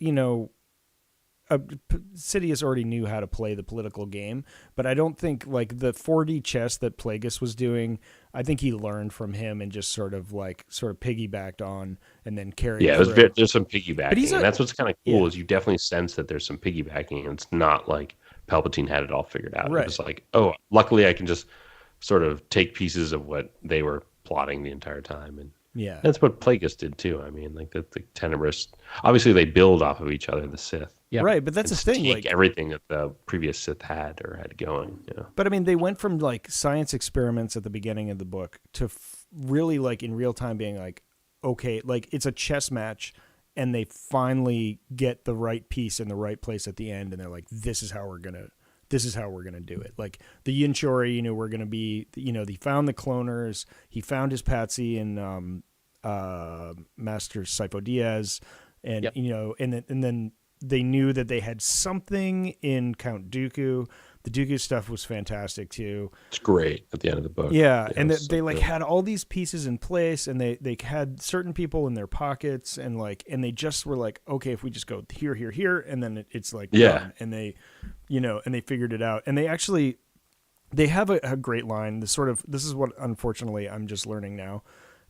Sidious already knew how to play the political game, but I don't think like the 4D chess that Plagueis was doing, I think he learned from him and just sort of piggybacked on and then carried Yeah, through. there's some piggybacking, he's and that's what's kind of cool yeah. is you definitely sense that there's some piggybacking, and it's not like Palpatine had it all figured out. Right. It was like, oh, luckily I can just sort of take pieces of what they were plotting the entire time, and Yeah. that's what Plagueis did too. I mean, like the Tenebris, obviously they build off of each other, the Sith. Yeah. Right. But that's the Just thing. take Like, everything that the previous Sith had going. but I mean, they went from like science experiments at the beginning of the book to really like in real time being like, okay, like it's a chess match and they finally get the right piece in the right place at the end. And they're like, this is how we're going to do it. Like the Yinchori, we're going to be, he found the cloners, he found his patsy in Master Sifo Dyas. And, Yep. and then they knew that they had something in Count Dooku. The Dooku stuff was fantastic too. It's great at the end of the book. Yeah, and it's they so like good. had all these pieces in place, and they had certain people in their pockets, and they just were like, okay, if we just go here, here, here, and then it's like Yeah. done. And they, and they figured it out, and they have a great line. This is what unfortunately I'm just learning now.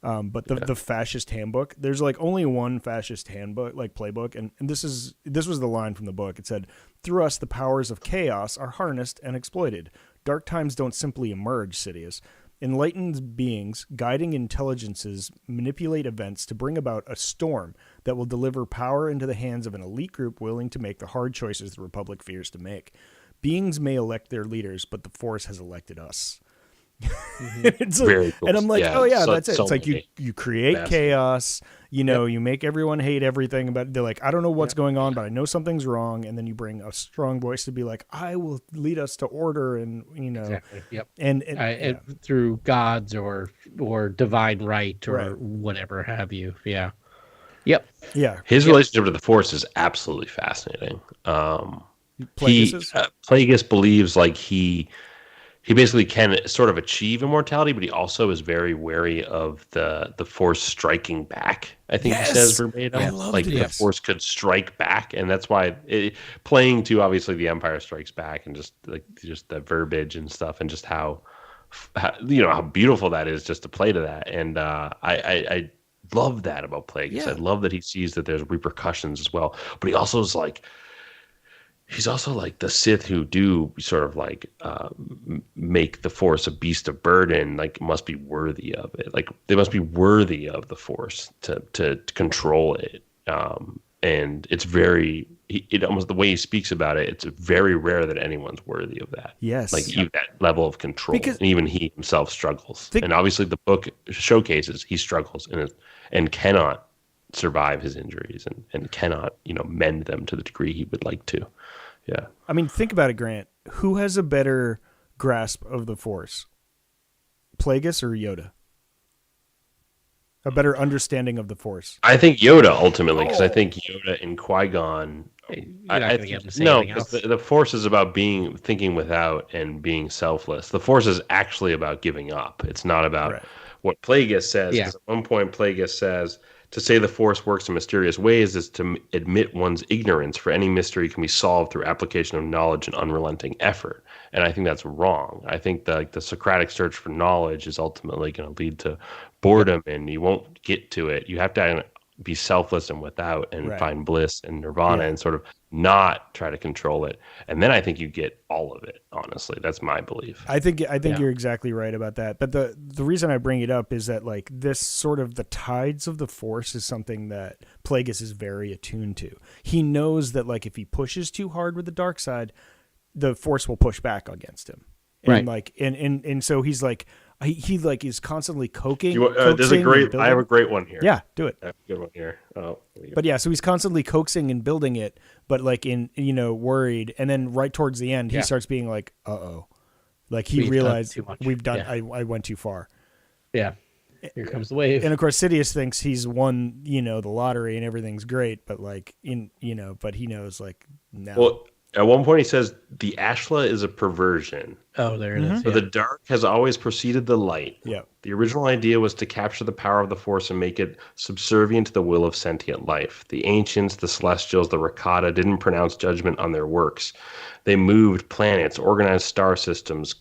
But the fascist handbook, there's like only one fascist handbook, like playbook. And this was the line from the book. It said, through us, the powers of chaos are harnessed and exploited. Dark times don't simply emerge, Sidious. Enlightened beings, guiding intelligences, manipulate events to bring about a storm that will deliver power into the hands of an elite group willing to make the hard choices the Republic fears to make. Beings may elect their leaders, but the Force has elected us. It's like- Very cool. and I'm like, Yeah, oh yeah, so- that's it. so It's like many you create facets. chaos, you make everyone hate everything about. They're like, I don't know what's going on, but I know something's wrong, and then you bring a strong voice to be like, I will lead us to order, and Exactly. Yep. and Through gods or divine right or Right. whatever have you. Yeah. Yep. yeah, His relationship to the Force is absolutely fascinating. Plagueis's? Plagueis believes like he he basically can sort of achieve immortality, but he also is very wary of the Force striking back. I think he says Yes! verbatim, I love like the this. Force could strike back, and that's why playing to obviously the Empire Strikes Back, and just the verbiage and stuff, and just how how beautiful that is just to play to that. And I love that about Plagueis. Yeah. I love that he sees that there's repercussions as well, but he also is like. He's also like the Sith who do sort of like make the Force a beast of burden, like must be worthy of it. Like they must be worthy of the Force to control it. And it's it almost the way he speaks about it, it's very rare that anyone's worthy of that. Yes. Like even that level of control. Because- and even he himself struggles. And obviously the book showcases he struggles and cannot survive his injuries and cannot, mend them to the degree he would like to. Yeah. I mean, think about it, Grant. Who has a better grasp of the Force? Plagueis or Yoda? A better understanding of the Force. I think Yoda ultimately, because I think Yoda and Qui-Gon. You're not going to get him to say anything else. The Force is about thinking without and being selfless. The Force is actually about giving up. It's not about what Plagueis says. Yeah. 'Cause at one point, Plagueis says, to say the Force works in mysterious ways is to admit one's ignorance, for any mystery can be solved through application of knowledge and unrelenting effort. And I think that's wrong. I think the Socratic search for knowledge is ultimately going to lead to boredom, and you won't get to it. You have to be selfless and without, and find bliss and nirvana, and sort of not try to control it. And then I think you get all of it. Honestly, that's my belief. I think you're exactly right about that. But the reason I bring it up is that like this sort of the tides of the Force is something that Plagueis is very attuned to. He knows that like if he pushes too hard with the dark side, the Force will push back against him. And like and so he's like he like is constantly coaxing. There's a great. I have a great one here. Yeah, do it. I have a good one here. Oh, but yeah, so he's constantly coaxing and building it, but like in worried, and then right towards the end, he starts being like, like he realized we've done. I went too far. Yeah, here comes the wave. And of course, Sidious thinks he's won, the lottery and everything's great, but like but he knows like no. Well, at one point he says the Ashla is a perversion. Oh, there it is. So the dark has always preceded the light. Yeah. The original idea was to capture the power of the Force and make it subservient to the will of sentient life. The ancients, the Celestials, the Rakata didn't pronounce judgment on their works. They moved planets, organized star systems,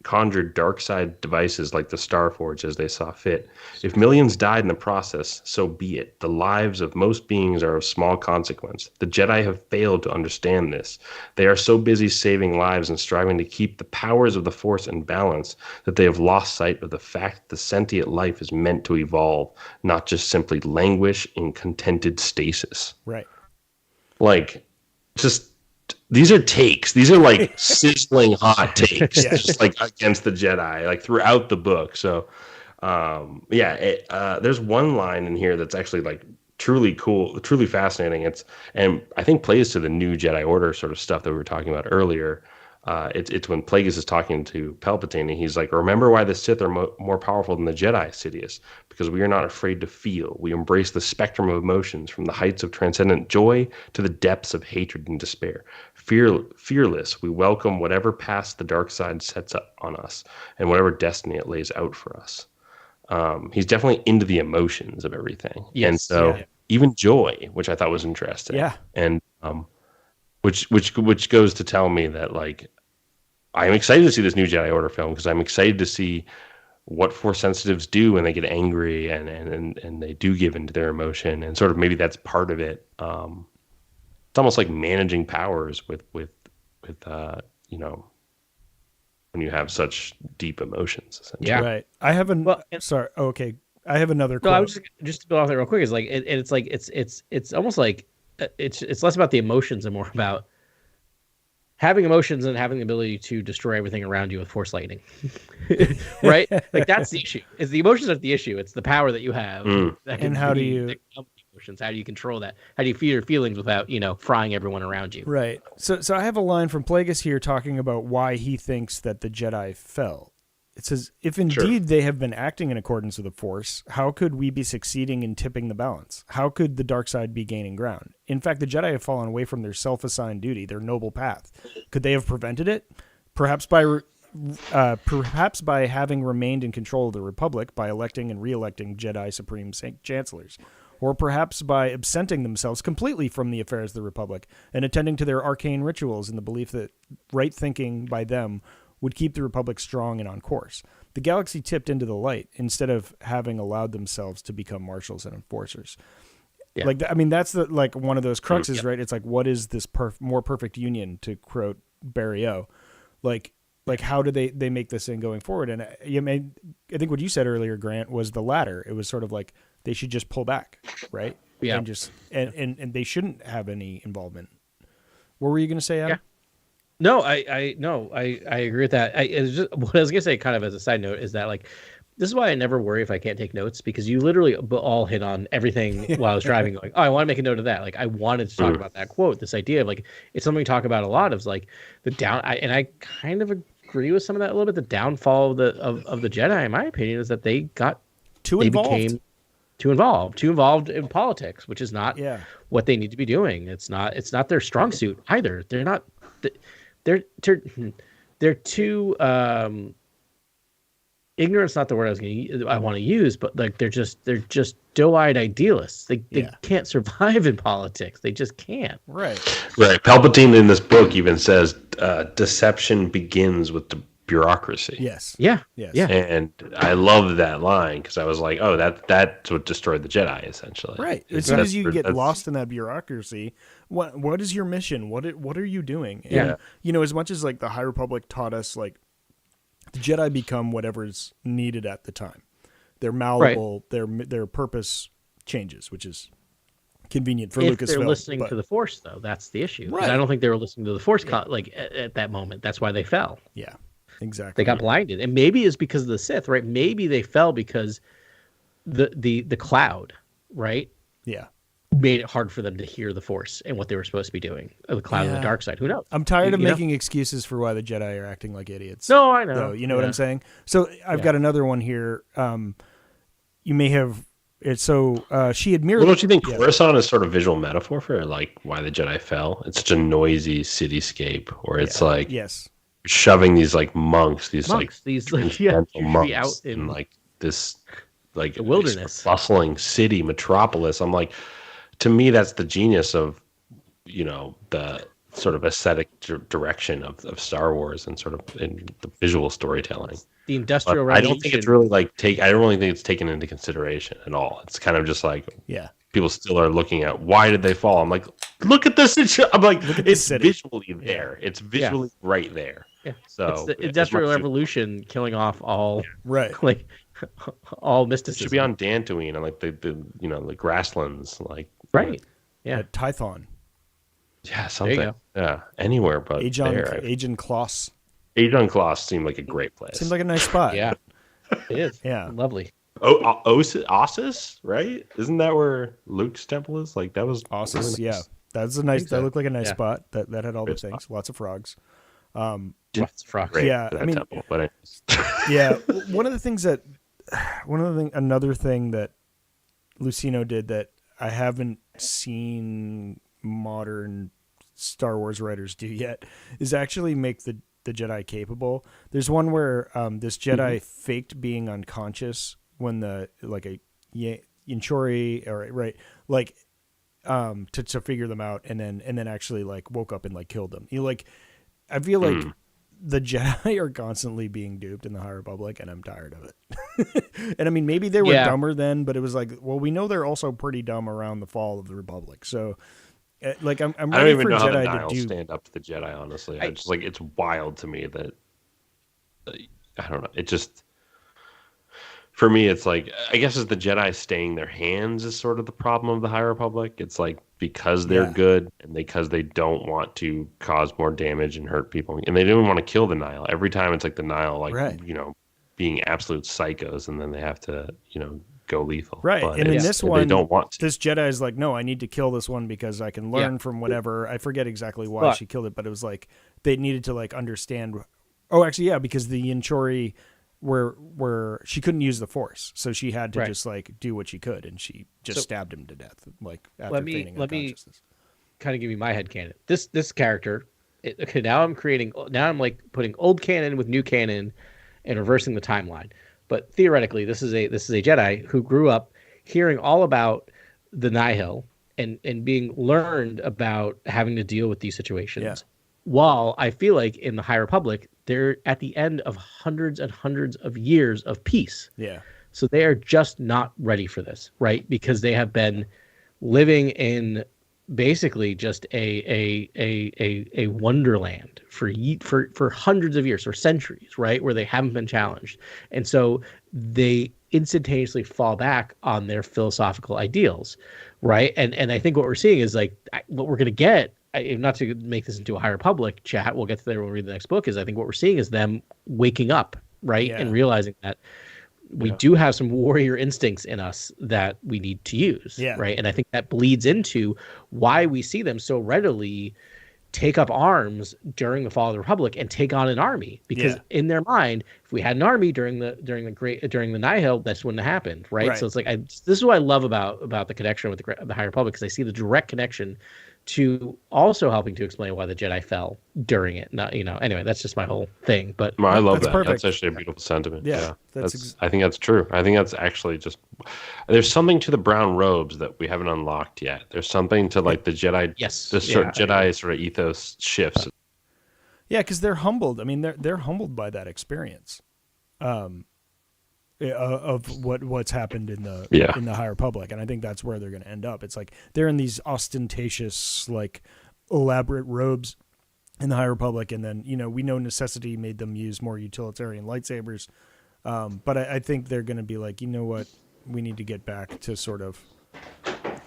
conjured dark side devices like the Starforge as they saw fit. If millions died in the process, so be it. The lives of most beings are of small consequence. The Jedi have failed to understand this. They are so busy saving lives and striving to keep the powers of the Force in balance that they have lost sight of the fact that the sentient life is meant to evolve, not just simply languish in contented stasis. Right. Like, just... These are takes. These are like sizzling hot takes, just like against the Jedi, like throughout the book. So, there's one line in here that's actually like truly cool, truly fascinating. And I think plays to the new Jedi Order sort of stuff that we were talking about earlier. It's when Plagueis is talking to Palpatine, and he's like, "Remember why the Sith are more powerful than the Jedi, Sidious? Because we are not afraid to feel. We embrace the spectrum of emotions, from the heights of transcendent joy to the depths of hatred and despair. Fearless, we welcome whatever path the dark side sets up on us, and whatever destiny it lays out for us." He's definitely into the emotions of everything, and so even joy, which I thought was interesting. Yeah, and which goes to tell me that like I'm excited to see this new Jedi Order film, because I'm excited to see what Force sensitives do when they get angry and they do give into their emotion, and sort of maybe that's part of it. It's almost like managing powers with when you have such deep emotions. Essentially. Yeah, right. I have sorry. Oh, okay, I have another quote. No, I was just to build off that real quick. Is like it's like it's almost like it's less about the emotions and more about having emotions and having the ability to destroy everything around you with Force lightning. Right? Like that's the issue. Is the emotions aren't the issue. It's the power that you have. And how do you emotions? How do you control that? How do you feel your feelings without, frying everyone around you? Right. So I have a line from Plagueis here talking about why he thinks that the Jedi fell. It says, if indeed they have been acting in accordance with the Force, how could we be succeeding in tipping the balance? How could the dark side be gaining ground? In fact, the Jedi have fallen away from their self-assigned duty, their noble path. Could they have prevented it? Perhaps by perhaps by having remained in control of the Republic by electing and re-electing Jedi Supreme Chancellors, or perhaps by absenting themselves completely from the affairs of the Republic and attending to their arcane rituals in the belief that right thinking by them would keep the Republic strong and on course. The galaxy tipped into the light instead of having allowed themselves to become marshals and enforcers. Yeah. Like, I mean, that's the like one of those cruxes, right? It's like, what is this more perfect union, to quote Barry-O? Like how do they make this thing going forward? And I think what you said earlier, Grant, was the latter. It was sort of like they should just pull back, right? Yeah. And just and they shouldn't have any involvement. What were you going to say, Adam? Yeah. No, I agree with that. What I was gonna say, kind of as a side note, is that like this is why I never worry if I can't take notes, because you literally all hit on everything while I was driving. Like, oh, I want to make a note of that. Like, I wanted to talk about that quote. This idea of like it's something we talk about a lot. Of like the and I kind of agree with some of that a little bit. The downfall of the Jedi, in my opinion, is that they became too involved in politics, which is not what they need to be doing. It's not their strong suit either. They're not. They're too ignorance. Not the word I want to use, but like they're just doe-eyed idealists. They can't survive in politics. They just can't. Right. Palpatine in this book even says deception begins with the bureaucracy. Yes. Yeah. Yes. Yeah. And I love that line because I was like, oh, that's what destroyed the Jedi, essentially. Right. As soon as you get lost in that bureaucracy, what is your mission? What are you doing? And, as much as like the High Republic taught us, like the Jedi become whatever's needed at the time. They're malleable. Right. Their purpose changes, which is convenient for Lucasfilm. If they're listening to the Force, though, that's the issue. Right. And I don't think they were listening to the Force at that moment. That's why they fell. Yeah. Exactly. They got blinded, and maybe it's because of the Sith, right? Maybe they fell because the cloud, right? Yeah, made it hard for them to hear the Force and what they were supposed to be doing. The cloud and the dark side. Who knows? I'm tired of making excuses for why the Jedi are acting like idiots. No, I know. Though, you know what I'm saying? So I've got another one here. You may have. She had merely. Well, don't you think Coruscant is sort of visual metaphor for like why the Jedi fell? It's such a noisy cityscape, or it's like shoving these like monks, these monks out in like this like the wilderness, bustling city metropolis. I'm like, to me, that's the genius of the sort of aesthetic direction of Star Wars and sort of in the visual storytelling. The Industrial Revolution. I don't think it's really I don't really think it's taken into consideration at all. It's kind of just like people still are looking at why did they fall. I'm like, look at this. I'm like, it's visually there. It's visually right there. Yeah. So it's the Industrial Revolution killing off all like all mysticism. It should be on Dantooine and like the grasslands, like Tython. Yeah, something. Yeah, anywhere but there. Agent Kloss. Ajon Kloss seemed like a great place. Seemed like a nice spot. Yeah, it is. Yeah, lovely. Ossus, right? Isn't that where Luke's temple is? Like that was Ossus. Really nice. That's a nice. That looked like a nice spot. That had all the things. Lots of frogs. Lots of frogs. Yeah, I mean, temple, but another thing that Lucino did that I haven't seen modern Star Wars writers do yet is actually make the Jedi capable. There's one where this Jedi faked being unconscious when the Yanchori to figure them out, and then actually like woke up and like killed them. I feel like the Jedi are constantly being duped in the High Republic, and I'm tired of it. And I mean, maybe they were dumber then, but it was like, well, we know they're also pretty dumb around the fall of the Republic. So, I'm I don't ready even for know how Jedi the Niles to do. stand up to the Jedi. Honestly, I just like it's wild to me that I don't know. It just for me, it's like I guess it's the Jedi staying their hands is sort of the problem of the High Republic. It's like because they're good and because they don't want to cause more damage and hurt people, and they don't want to kill the Nile. Every time it's like the Nile, being absolute psychos, and then they have to go lethal. Right, but and in this one, they don't want to. This Jedi is like, no, I need to kill this one because I can learn from whatever. I forget exactly why she killed it, but it was like they needed to like understand. Oh, actually, because the Yanchori where she couldn't use the Force, so she had to just like do what she could, and she just stabbed him to death, like after feigning unconsciousness. Kind of give you my headcanon. This character okay, now I'm like putting old canon with new canon and reversing the timeline. But theoretically, this is a Jedi who grew up hearing all about the Nihil and being learned about having to deal with these situations. Yeah. While I feel like in the High Republic, they're at the end of hundreds and hundreds of years of peace. Yeah. So they are just not ready for this, right? Because they have been living in basically just a wonderland for hundreds of years or centuries, right? Where they haven't been challenged. And so they instantaneously fall back on their philosophical ideals, right? And I think what we're seeing is like what we're going to get, not to make this into a High Republic chat, we'll get to there when we read the next book, is I think what we're seeing is them waking up, right? Yeah. And realizing that we do have some warrior instincts in us that we need to use, right? And I think that bleeds into why we see them so readily take up arms during the fall of the Republic and take on an army, because in their mind, if we had an army during the Nihil, that's wouldn't have happened, right? So it's like this is what I love about the connection with the High Republic, because I see the direct connection to also helping to explain why the Jedi fell during it. Not, anyway, that's just my whole thing. But I love that. Perfect. That's actually a beautiful sentiment. Yeah, I think that's true. I think that's actually just, there's something to the brown robes that we haven't unlocked yet. There's something to like the Jedi, Jedi sort of ethos shifts. Yeah, because they're humbled. I mean, they're humbled by that experience. Of what's happened in the High Republic, and I think that's where they're going to end up. It's like they're in these ostentatious, like elaborate robes in the High Republic, and then we know necessity made them use more utilitarian lightsabers, but I think they're going to be like, you know what, we need to get back to sort of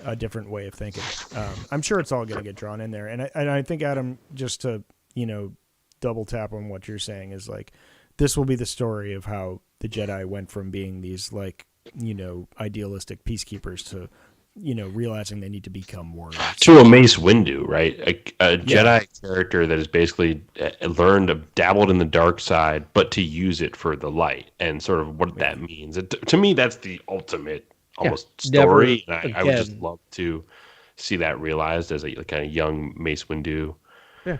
a different way of thinking. I'm sure it's all going to get drawn in there, and I think, Adam, just to double tap on what you're saying, is like this will be the story of how the Jedi went from being these like, idealistic peacekeepers to, realizing they need to become warriors. To a Mace Windu, right? A Jedi character that has basically dabbled in the dark side, but to use it for the light and sort of what that means. To me, that's the ultimate almost story. And I would just love to see that realized as a kind of young Mace Windu. A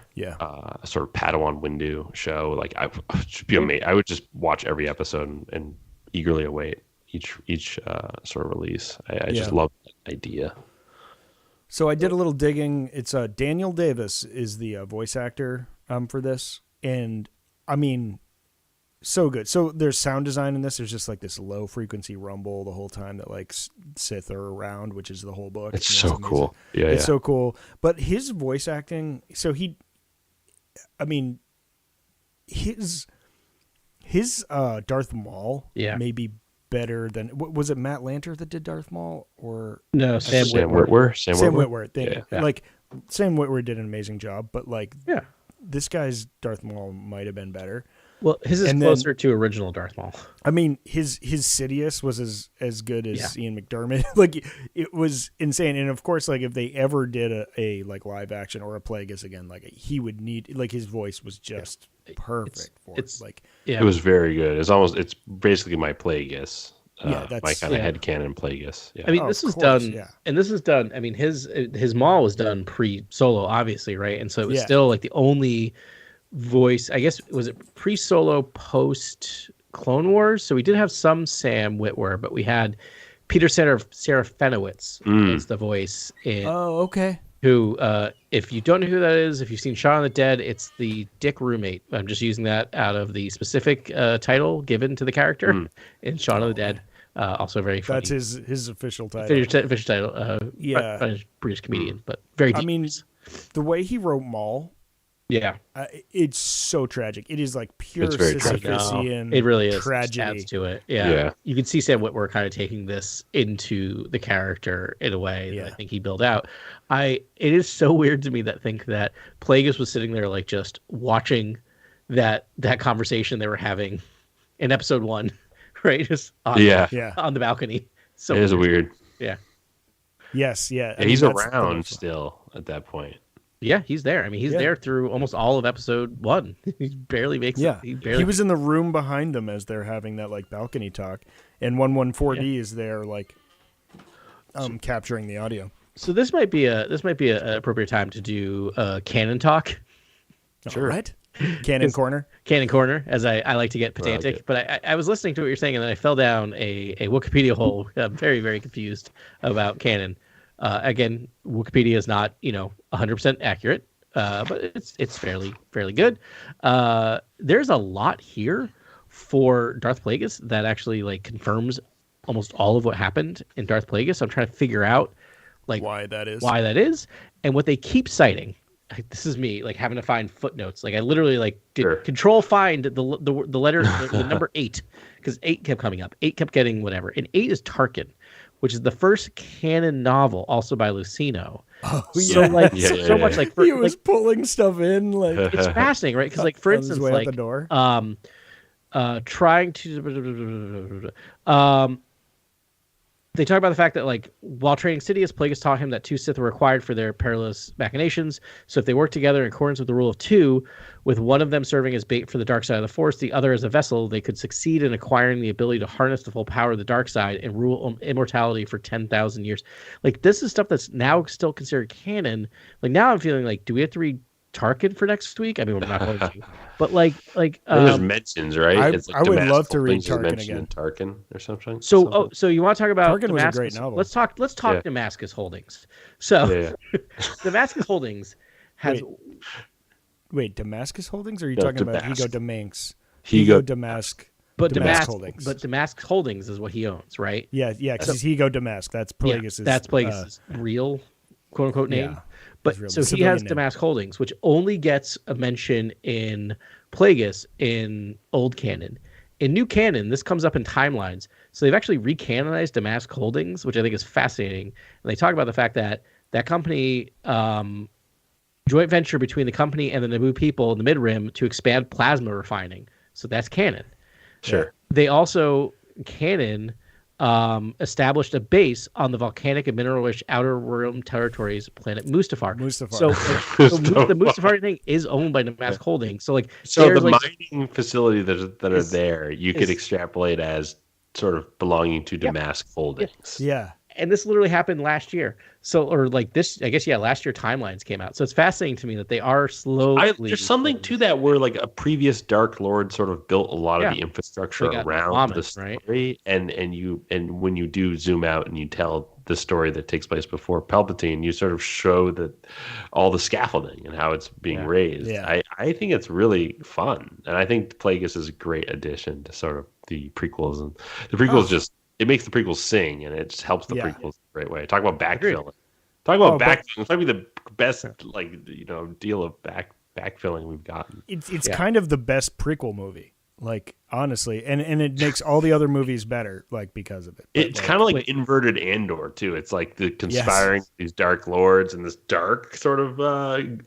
sort of Padawan Windu show. Like I should be amazing. I would just watch every episode and eagerly await each sort of release. I just love that idea. So I did a little digging. It's Daniel Davis is the voice actor for this, and I mean, so good. So there's sound design in this. There's just like this low frequency rumble the whole time that like Sith are around, which is the whole book. It's so cool. Yeah, it's so cool. But his voice acting, so his Darth Maul may be better than, was it Matt Lanter that did Darth Maul, or no, Sam Witwer. Sam Witwer. Like Sam Witwer did an amazing job, but like this guy's Darth Maul might have been better. Well, his is closer to original Darth Maul. I mean, his Sidious was as good as Ian McDermott. Like, it was insane. And of course, like if they ever did a like live action or a Plagueis again, like he would need, like his voice was just perfect for it. Like, it was very good. It's basically my Plagueis. That's my kind of headcanon Plagueis. Yeah. I mean, this is done. I mean, his Maul was done pre-Solo, obviously, right? And so it was still like the only voice, I guess. Was it pre-Solo, post Clone Wars? So we did have some Sam Witwer, but we had Peter Serafinowicz as the voice in. Oh, okay. Who, if you don't know who that is, if you've seen Shaun of the Dead, it's the Dick roommate. I'm just using that out of the specific title given to the character in Shaun of the Dead. Also very funny. That's his official title. Official title. British comedian, but very deep. I mean, the way he wrote Maul. Yeah, it's so tragic. It is like pure Sisyphusian. It really is tragedy. It adds to it. Yeah, you can see Sam Witwer kind of taking this into the character in a way that I think he built out. It is so weird to me that Plagueis was sitting there like just watching that conversation they were having in episode 1, right? Just on the balcony. So it is weird. Yeah. Yes. Yeah. I mean, he's around still at that point. Yeah, he's there. I mean, he's there through almost all of episode 1. He barely makes it. He was in the room behind them as they're having that like balcony talk, and 114D is there like capturing the audio. So this might be a appropriate time to do canon talk. Sure. What? Cannon Corner? Cannon Corner, as I like to get I like pedantic. it. But I was listening to what you're saying, and then I fell down a Wikipedia hole. I'm very, very confused about canon. Again, Wikipedia is not 100% accurate, but it's fairly good. There's a lot here for Darth Plagueis that actually like confirms almost all of what happened in Darth Plagueis. I'm trying to figure out like Why that is. and what they keep citing. Like, this is me like having to find footnotes. Like I literally like did Sure. control find the letter the number 8 because 8 kept coming up. 8 kept getting whatever, and 8 is Tarkin, which is the first canon novel, also by Lucino. Oh, So yeah. like Yeah, so yeah, much yeah. like for, He was like pulling stuff in like it's fascinating, right? Because like for on his instance, way out like the door. trying to they talk about the fact that like while training Sidious, Plagueis taught him that 2 Sith were required for their perilous machinations. So if they work together in accordance with the rule of 2, with one of them serving as bait for the dark side of the Force, the other as a vessel, they could succeed in acquiring the ability to harness the full power of the dark side and rule immortality for 10,000 years. Like this is stuff that's now still considered canon. Like now I'm feeling like, do we have to read Tarkin for next week? I mean, we're not going to, but There's mentions, right? I It's like would Damascus love to read Holdings is Tarkin mentioned again. in Tarkin or something. so you want to talk about Tarkin was a Damascus? great novel. Let's talk Yeah. Damascus Holdings. So Yeah. Damascus Holdings has Wait, Damascus Holdings? Or are you No, talking about Damask. Higo Damascus? Higo- Damask. but Damascus Damascus Holdings. But Damascus Holdings is what he owns, right? Yeah, because he's Higo Damask. That's Yeah, Plagueis. that's Plagueis' real quote unquote name. yeah, But his real so he civilian has name. Damask Holdings, which only gets a mention in Plagueis in old canon. In new canon, this comes up in timelines. So they've actually recanonized Damask Holdings, which I think is fascinating. And they talk about the fact that that company, joint venture between the company and the Naboo people in the Mid-Rim to expand plasma refining. So that's canon. Sure. They also, canon, established a base on the volcanic and mineral-rich outer rim territories planet Mustafar. So the Mustafar thing is owned by Damask Holdings. So like, So there's the like, mining facility that are there, you could extrapolate as sort of belonging to Damask Holdings. Yeah. and this literally happened last year. So, or like this, I guess, yeah, last year timelines came out. So it's fascinating to me that they are slowly. There's something to that where like a previous Dark Lord sort of built a lot of the infrastructure around the story, right? And when you do zoom out and you tell the story that takes place before Palpatine, you sort of show that all the scaffolding and how it's being raised. Yeah. I think it's really fun, and I think Plagueis is a great addition to sort of the prequels, and the prequels just. It makes the prequels sing, and it just helps the prequels the right way. Talk about backfilling. Talk about backfilling. It's probably the best, deal of backfilling we've gotten. It's kind of the best prequel movie, like honestly, and it makes all the other movies better, like because of it. But, it's kind of like inverted Andor too. It's like the conspiring these Dark Lords and this dark sort of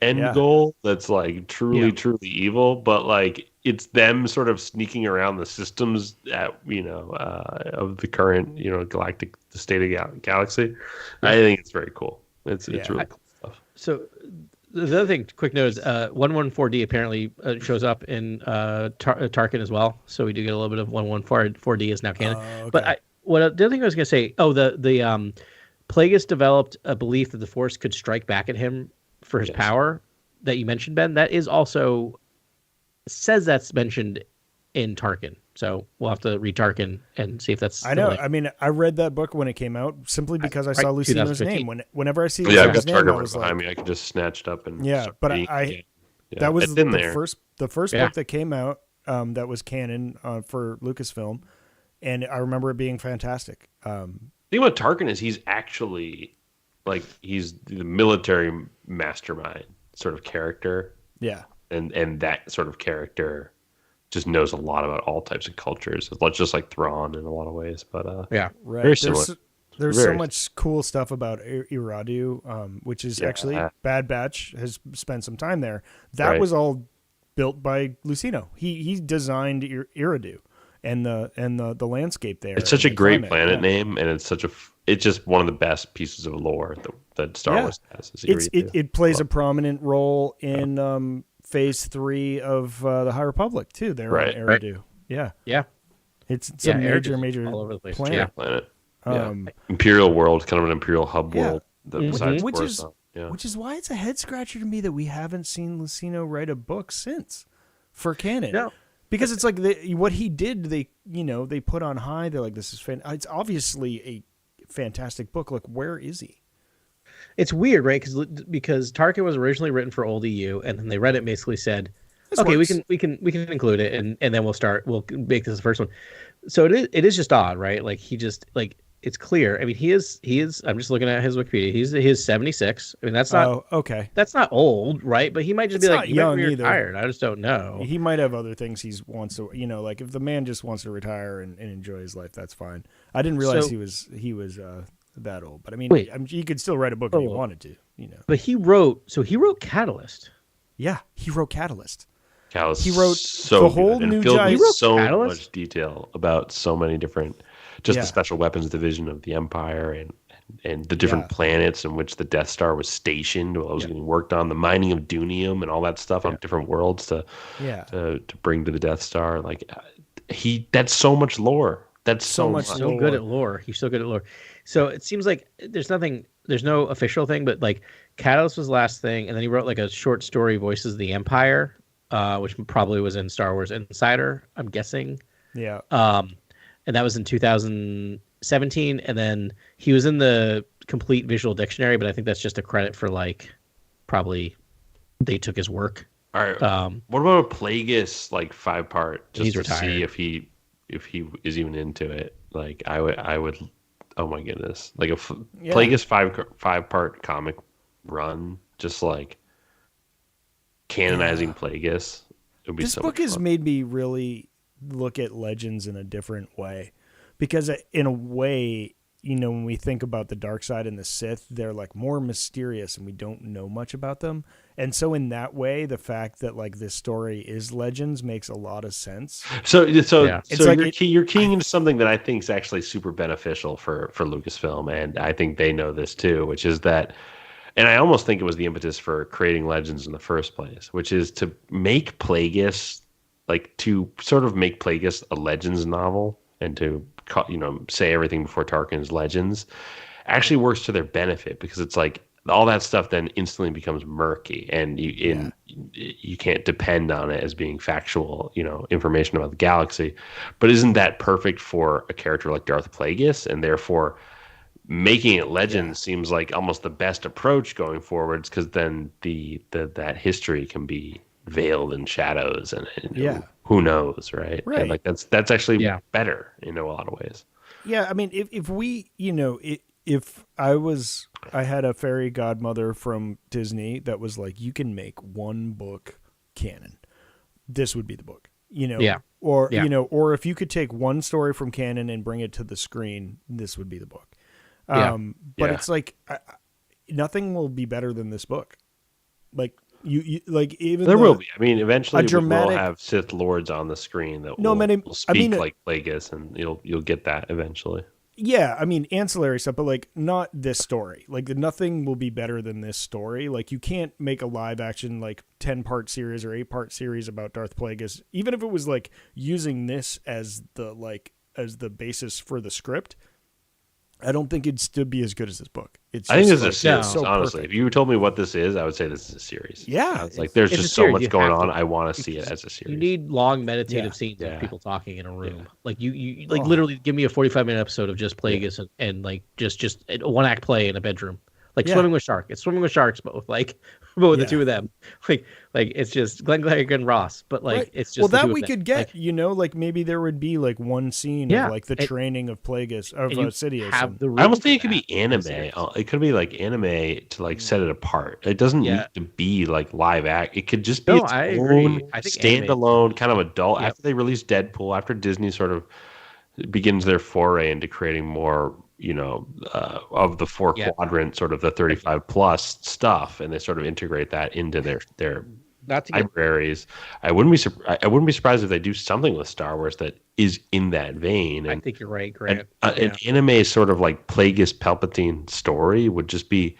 end goal that's like truly evil, but like. It's them sort of sneaking around the systems at of the current galactic the state of galaxy. I think it's very cool. It's really cool stuff. So the other thing, quick note is 114D apparently shows up in Tarkin as well. So we do get a little bit of 114D is now canon. Okay. But the other thing I was going to say, the Plagueis developed a belief that the Force could strike back at him for his power that you mentioned, Ben. That is also. Says that's mentioned in Tarkin, so we'll have to read Tarkin and see if that's. I know. I mean, I read that book when it came out simply because I saw Lucino's name. Whenever I see I've got Lucino's name, Tarkin I was behind like, me. I could just snatch it up and but that was in the there. first book that came out that was canon for Lucasfilm, and I remember it being fantastic. The thing about Tarkin is he's actually he's the military mastermind sort of character. Yeah. And that sort of character just knows a lot about all types of cultures. It's just like Thrawn in a lot of ways, but right. Very similar. There's so much cool stuff about Iradu, which is actually Bad Batch has spent some time there. That was all built by Lucino. He designed Iradu and the landscape there. It's such a great planet name, and it's just one of the best pieces of lore that Star Wars has. It plays a prominent role in Phase 3 of the High Republic too. There on Eridu. Yeah. It's a major all over the place. planet. Imperial world, kind of an imperial hub world. Which is Yeah. Which is why it's a head scratcher to me that we haven't seen Lucino write a book since for canon. No. Because it's like what he did, they put on high. They're like, this is it's obviously a fantastic book. Like, where is he? It's weird, right? Because Tarkin was originally written for old EU, and then they read it and basically said, This okay, works. we can include it, and then we'll make this the first one. So it is just odd, right? Like he just like it's clear. I mean, he is. I'm just looking at his Wikipedia. He's 76. I mean, that's not okay. That's not old, right? But he might just It's be not like, he young might be either. retired. I just don't know. He might have other things he wants to, like if the man just wants to retire and enjoy his life, that's fine. I didn't realize he was that old, but I mean, Wait. he could still write a book if he wanted to, But he wrote Catalyst. Yeah, he wrote Catalyst. Cal is He wrote so the whole good and new filled giant- with He wrote so Catalyst? much detail about so many different, just Yeah. the special weapons division of the Empire and the different Yeah. planets in which the Death Star was stationed while it was getting worked on, the mining of Dunium and all that stuff on different worlds to bring to the Death Star. Like that's so much lore. That's so much. So good at lore. He's so good at lore. So it seems like there's no official thing, but like Catalyst was the last thing, and then he wrote like a short story, Voices of the Empire, which probably was in Star Wars Insider, I'm guessing. Yeah. And that was in 2017, and then he was in the Complete Visual Dictionary, but I think that's just a credit for like probably they took his work. All right. What about a Plagueis like 5-part? Just He's to retired. see if he is even into it. Like I would. Oh my goodness! Like a Plagueis 5-part comic run, just like canonizing Plagueis. It would be This so book much has fun. made me really look at Legends in a different way, because in a way, when we think about the dark side and the Sith, they're like more mysterious and we don't know much about them. And so in that way, the fact that like this story is Legends makes a lot of sense. So It's like you're keying into something that I think is actually super beneficial for Lucasfilm, and I think they know this too, which is that, and I almost think it was the impetus for creating Legends in the first place, which is to make Plagueis, like to sort of make Plagueis a Legends novel and to say everything before Tarkin's Legends actually works to their benefit, because it's like all that stuff then instantly becomes murky, and you can't depend on it as being factual, information about the galaxy. But isn't that perfect for a character like Darth Plagueis? And therefore, making it Legends seems like almost the best approach going forwards, because then that history can be veiled in shadows, and who knows, right? Right. And like that's actually better in a lot of ways. Yeah, I mean, if we, if I had a fairy godmother from Disney that was like, you can make one book canon, this would be the book, or if you could take one story from canon and bring it to the screen, this would be the book. But it's like nothing will be better than this book. Like you like even there will be. I mean, eventually we'll have Sith Lords on the screen that will speak like Plagueis, and you'll get that eventually. Yeah, I mean ancillary stuff, but like not this story. Like nothing will be better than this story. Like you can't make a live action like 10-part series or 8-part series about Darth Plagueis, even if it was like using this as the basis for the script. I don't think it'd still be as good as this book. I think this is a series. so honestly, perfect. if you told me what this is, I would say this is a series. Yeah, it's like there's it's just a so series. much You going have on. to- I want to see it as a series. You need long meditative scenes of people talking in a room. Like you like literally give me a 45-minute episode of just Plagueis and like just a 1-act play in a bedroom. Like Swimming with Sharks. It's Swimming with Sharks, but with the two of them. Like it's just Glenn Clegg and Ross, but like it's just that we could get. Like maybe there would be like one scene of like the training of Plagueis of Sidious. I almost think it could be anime. It could be like anime to like set it apart. It doesn't need to be like live act. It could just be its own standalone kind of adult. After they release Deadpool, after Disney sort of begins their foray into creating more, of the 4-quadrant sort of the 35 plus stuff, and they sort of integrate that into their libraries. I wouldn't be surprised if they do something with Star Wars that is in that vein. And I think you're right, Grant. an anime sort of like Plagueis Palpatine story would just be,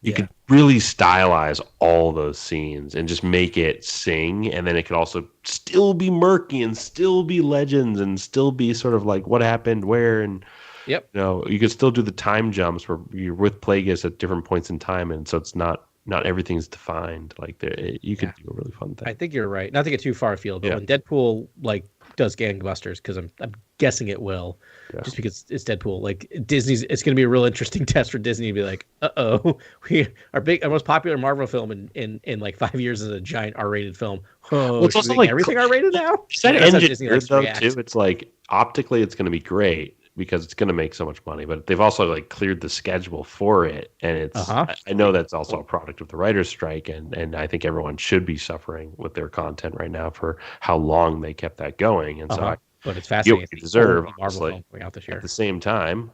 you could really stylize all those scenes and just make it sing, and then it could also still be murky and still be Legends and still be sort of like what happened where, and Yep. You know, you could still do the time jumps where you're with Plagueis at different points in time, and so it's not everything's defined. Like you could do a really fun thing. I think you're right. Not to get too far afield, but Yeah. when Deadpool like does gangbusters, because I'm guessing it will, Yeah. just because it's Deadpool. Like Disney's, it's going to be a real interesting test for Disney to be like, our most popular Marvel film in like 5 years is a giant R-rated film. Oh, Well, it's also like everything R-rated now. Is that That's how engine Disney weird likes to though react. too? It's like optically it's going to be great because it's going to make so much money, but they've also like cleared the schedule for it, and it's I know that's also a product of the writer's strike, and I think everyone should be suffering with their content right now for how long they kept that going, and so but it's I fascinating. get what you deserve. Marvel Honestly, film coming out this year. at the same time,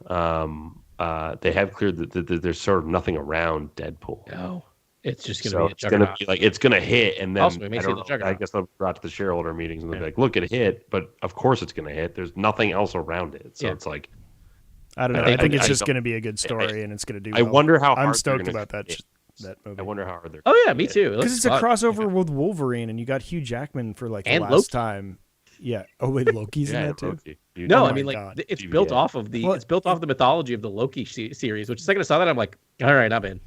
they have cleared that there's sort of nothing around Deadpool. No, it's just going to So be a it's going to juggernaut. be like it's going to hit, and then Also, it makes I it don't the know, I juggernaut. guess they'll be brought to the shareholder meetings and they'll be like, "Look, it hit," but of course it's going to hit. There's nothing else around it, so it's like I don't know. I think it's just going to be a good story, and it's going to do. I well. wonder how I'm hard stoked they're gonna about that hit. that movie. I wonder how hard they're. Oh yeah, me too. Because it's a crossover with Wolverine, and you got Hugh Jackman for like the And last Loki. time. Yeah. Oh wait, Loki's in that too. Loki. No, Oh I my mean like God. it's TVA. built off of the mythology of the Loki series. Which the second I saw that, I'm like, all right, I'm in.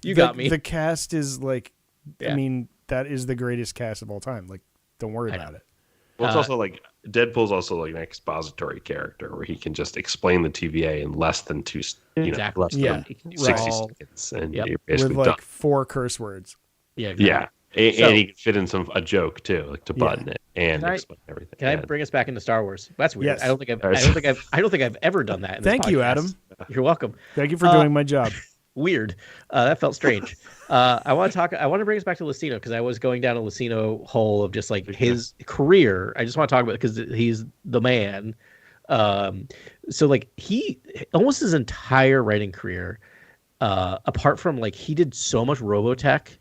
You got me. The cast is like, Yeah. I mean, that is the greatest cast of all time. Like, don't worry about it. Well, it's also like Deadpool's also like an expository character where he can just explain the TVA in less than Exactly. less than Right. 60 seconds, and you're With basically like done. 4 curse words. Yeah. Exactly. Yeah. And he can fit in a joke too, like to button it and explain everything. Can I bring us back into Star Wars? That's weird. Yes. I don't think I've ever done that. In this Thank you, podcast. Adam. You're welcome. Thank you for doing my job. Weird. That felt strange. I want to bring us back to Lucino because I was going down a Lucino hole of just like his career. I just want to talk about it because he's the man. So like he almost his entire writing career, apart from like he did so much Robotech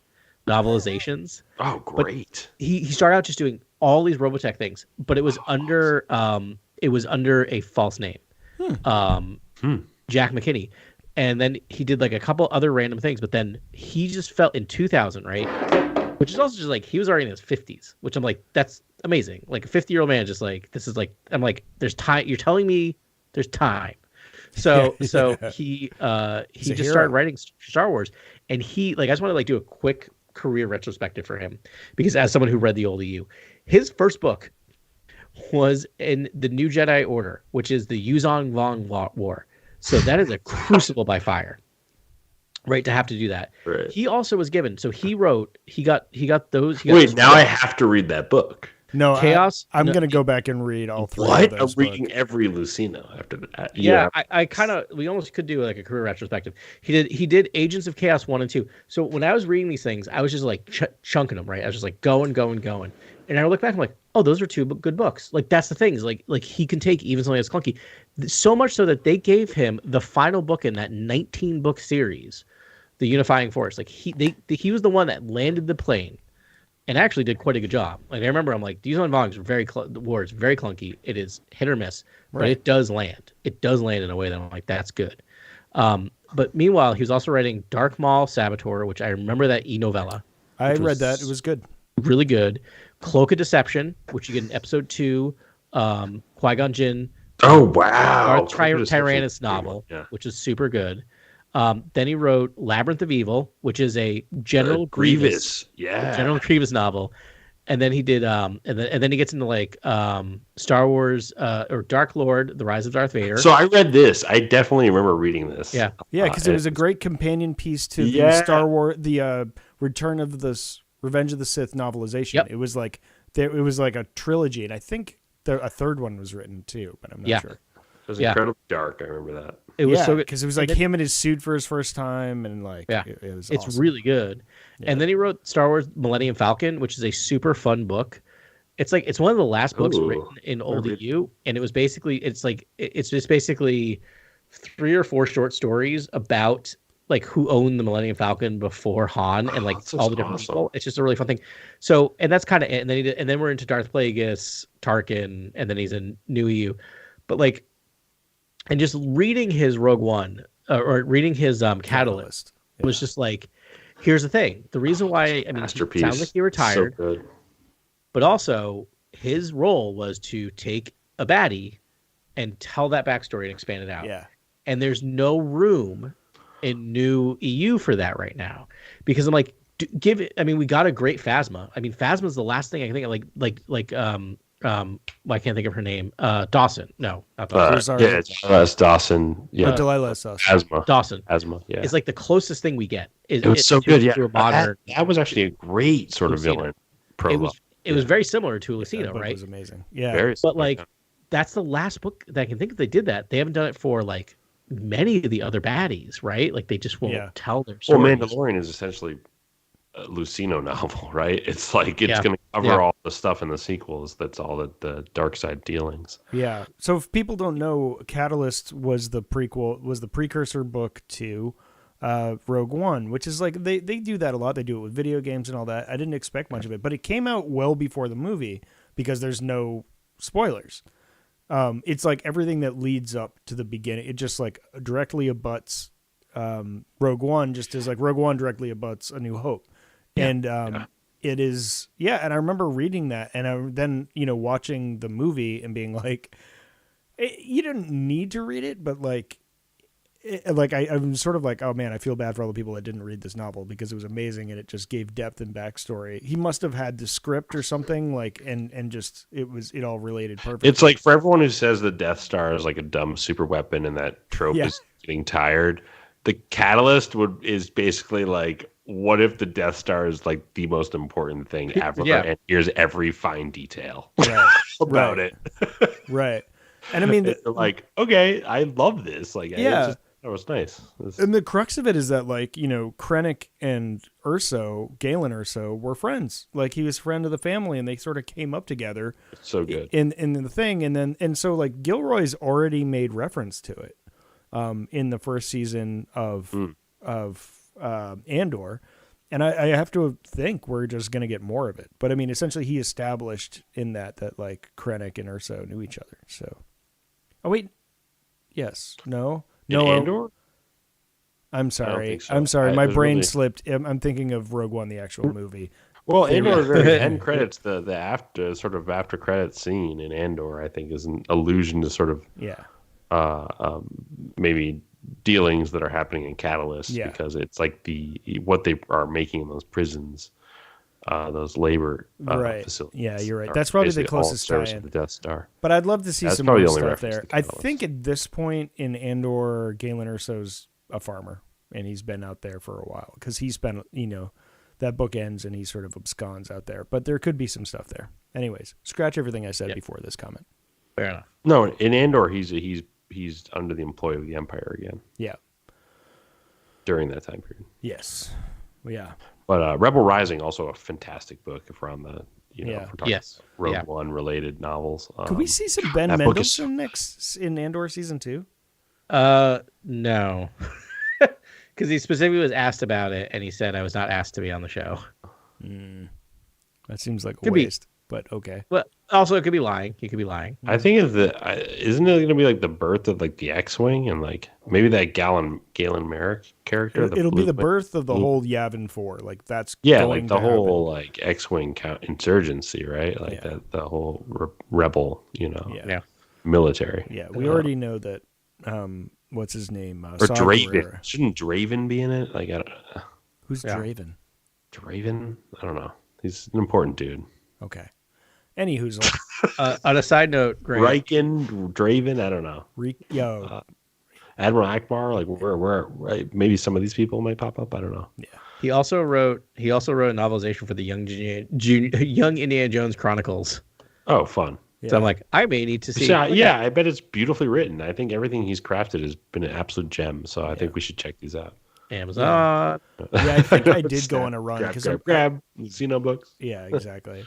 novelizations. Oh, great! He started out just doing all these Robotech things, but it was under a false name, Jack McKinney. And then he did like a couple other random things, but then he just felt in 2000, right? Which is also just like he was already in his 50s, which I'm like, that's amazing. Like a 50-year-old man, just like this is like I'm like, there's time. You're telling me there's time. So he just started writing Star Wars, and he like I just want to like do a quick career retrospective for him because as someone who read the old EU, his first book was in the New Jedi Order, which is the Yuzong Vong War. So that is a crucible by fire, right? To have to do that. Right. He also was given. So he got those. Wait, now I have to read that book. No, Chaos. I'm going to go back and read all 3 What? of I'm those reading books. every Lucino after that. Yeah, I kind of we almost could do like a career retrospective. He did Agents of Chaos 1 and 2. So when I was reading these things, I was just like chunking them, right? I was just like going. And I look back, I'm like, oh, those are 2 good books. Like that's the thing is like he can take even something that's clunky, so much so that they gave him the final book in that 19-book series, The Unifying Force. Like he was the one that landed the plane, and actually did quite a good job. Like I remember, I'm like, these volumes are the war is very clunky. It is hit or miss, but it does land. It does land in a way that I'm like, that's good. But meanwhile, he was also writing Dark Maul Saboteur, which I remember that e-novella. I read that. It was good. Really good. Cloak of Deception, which you get in episode 2. Qui-Gon Jinn. Oh wow! Tyrannus novel, which is super good. Then he wrote Labyrinth of Evil, which is a General Grievous, General Grievous novel. And then he did, and then he gets into like Star Wars or Dark Lord: The Rise of Darth Vader. So I read this. I definitely remember reading this. Yeah, because it was a great companion piece to the Star Wars, the Return of the Revenge of the Sith novelization. Yep. It was like a trilogy, and I think a third one was written too, but I'm not sure. It was incredibly dark. I remember that. It was so good because it was like him in his suit for his first time, and like it was it's awesome. really good. And then he wrote Star Wars Millennium Falcon, which is a super fun book. It's one of the last books written in old EU, and it's just basically 3 or 4 short stories about like who owned the Millennium Falcon before Han and like all the different people. It's just a really fun thing. So, and that's kind of it. And then we're into Darth Plagueis, Tarkin, and then he's in New EU. But like, and just reading his Rogue One or reading his Catalyst was just like, here's the thing. The reason why, I mean, it sounds like he retired, so but also his role was to take a baddie and tell that backstory and expand it out. Yeah. And there's no room in new EU for that right now, because I'm like, give it. I mean, we got a great Phasma. I mean, Phasma's the last thing I can think of. Well, I can't think of her name. Dawson. No, not Dawson. Yeah, it's Dawson. Yeah, Delilah Dawson. Dawson. Asthma. Yeah, it's like the closest thing we get. It was so good. Yeah, to a modern. That was actually a great sort of villain. It was very similar to Lucina, That book right? was amazing. Yeah, Very But similar. like, that's the last book that I can think of they did that. They haven't done it for like many of the other baddies, right? Like they just won't tell their Well, stories. Mandalorian is essentially a Lucino novel, right? It's like it's going to cover Yeah. all the stuff in the sequels. That's all the dark side dealings. Yeah. So if people don't know, Catalyst was the precursor book to Rogue One, which is like they do that a lot. They do it with video games and all that. I didn't expect much of it, but it came out well before the movie because there's no spoilers. It's like everything that leads up to the beginning. It just like directly abuts Rogue One, just as like Rogue One directly abuts A New Hope. Yeah. And it is, and I remember reading that and then, watching the movie and being like, you didn't need to read it, but like, I'm sort of like, oh man, I feel bad for all the people that didn't read this novel because it was amazing and it just gave depth and backstory. He must have had the script or something like, and just it all related perfectly. It's like for everyone who says the Death Star is like a dumb super weapon and that trope is getting tired. The Catalyst is basically like, what if the Death Star is like the most important thing ever? Yeah. And here's every fine detail Right. it. Right. And I mean, They're like, okay, I love this. Like, Yeah. that was nice. and the crux of it is that like, Krennic and Galen Urso were friends. Like he was a friend of the family and they sort of came up together It's so good. in the thing. And so like Gilroy's already made reference to it in the first season of Andor. And I have to think we're just going to get more of it. But I mean, essentially he established in that like Krennic and Urso knew each other. So, oh wait. Yes. No. No. Andor? I'm I sorry. don't think so. I'm sorry. My it was brain really- slipped. I'm thinking of Rogue One, the actual movie. Well, Andor is very end credits. The after credits scene in Andor, I think, is an allusion to sort of Yeah. maybe dealings that are happening in Catalyst, Yeah. because it's like what they are making in those prisons, those labor Right. facilities. Yeah, you're right. are That's probably the basically all in closest service tie-in. of the Death Star. But I'd love to see That's some probably more the only stuff reference there. to I Catalyst. think at this point in Andor, Galen Urso's a farmer, and he's been out there for a while because he spent, that book ends and he sort of absconds out there. But there could be some stuff there. Anyways, scratch everything I said before this comment. Fair enough. No, in Andor, he's under the employ of the Empire again Yeah. during that time period. Yes. Yeah. But Rebel Rising, also a fantastic book if we're on the, if we're talking Yes. Rogue Yeah. One related novels. Could we see some Ben that book is- Mendelsohn next in Andor season 2? No. Because he specifically was asked about it, and he said I was not asked to be on the show. That seems like a Could be. waste, but okay. But also, it could be lying. He could be lying. I think isn't it going to be like the birth of like the X-wing and like maybe that Galen Merrick character? It'll be the Blue- birth of the whole Yavin 4. Like that's Yeah, going like the to happen. whole like X-wing insurgency, right? Like Yeah. the whole rebel, Yeah. military. Yeah, we already know that. What's his name? Or Saw Draven. Gerrera. Shouldn't Draven be in it? Like Who's Yeah. Draven? Draven? I don't know. He's an important dude. Okay. Anywho's On a side note, Grant, Riken, Draven, I don't know. Admiral Akbar, like where right? Maybe some of these people might pop up. I don't know. he also wrote a novelization for the Young Indiana Jones Chronicles. Oh, fun. So I'm like, I may need to see. Yeah, I bet it's beautifully written. I think everything he's crafted has been an absolute gem. So I think we should check these out. Amazon. Yeah, I think I did go on a run because grab Xeno books. Yeah, exactly.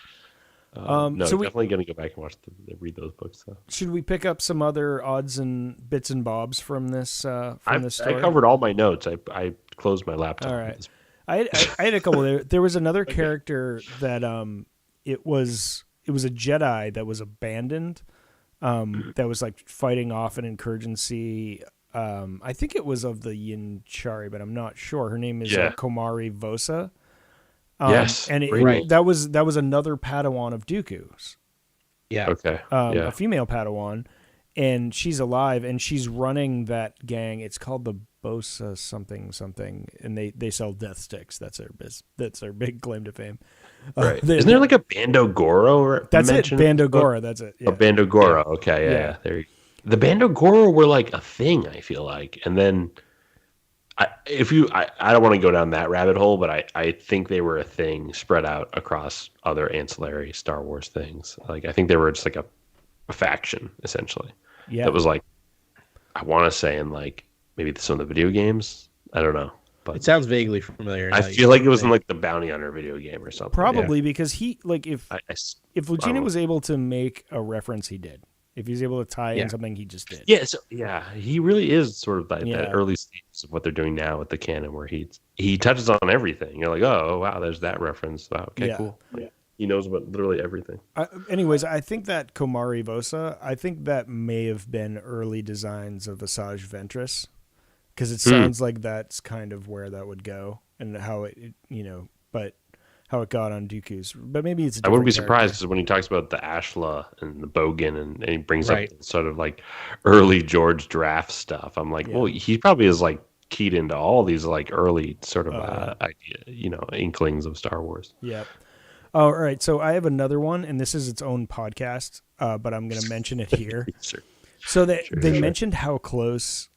No, so we- definitely going to go back and read those books. So. Should we pick up some other odds and bits and bobs from this this story? I covered all my notes. I closed my laptop. All right. I had a couple there. There was another character that it was a Jedi that was abandoned, that was like fighting off an insurgency. I think it was of the Yinchari, but I'm not sure. Her name is Komari Vosa. Yes, and right. that was another Padawan of Dooku's. Yeah. Okay. A female Padawan, and she's alive, and she's running that gang. It's called the Bosa something, and they sell death sticks. That's their big claim to fame. Right. Isn't there like a Bando Goro? That's it. Bando Goro. That's it. Yeah. A Bando Goro. Okay. Yeah. There. The Bando Goro were like a thing, I feel like, and then I don't want to go down that rabbit hole, but I think they were a thing spread out across other ancillary Star Wars things. Like I think they were just like a faction essentially. Yeah. That was like, I want to say in like maybe some of the video games. I don't know. But It sounds vaguely familiar. I feel like it was in like the Bounty Hunter video game or something. Probably because he like if don't Lucina know. was able to make a reference, he did. If he's able to tie in something, he just did. Yeah, so, he really is sort of like Yeah. that early stages of what they're doing now with the canon, where he touches on everything. You're like, oh wow, there's that reference. Wow, okay, cool. Like, he knows about literally everything. Anyways, I think that Komari Vosa, I think that may have been early designs of Asajj Ventress, because it sounds like that's kind of where that would go and how it but how it got on Dooku's. But maybe it's a I wouldn't be different surprised character. because when he talks about the Ashla and the Bogan and he brings Right. up sort of like early George Draft stuff, I'm like, well, he probably is like keyed into all these like early sort of idea, inklings of Star Wars. Yep. All right, so I have another one, and this is its own podcast, but I'm going to mention it here. Sure. So they mentioned how close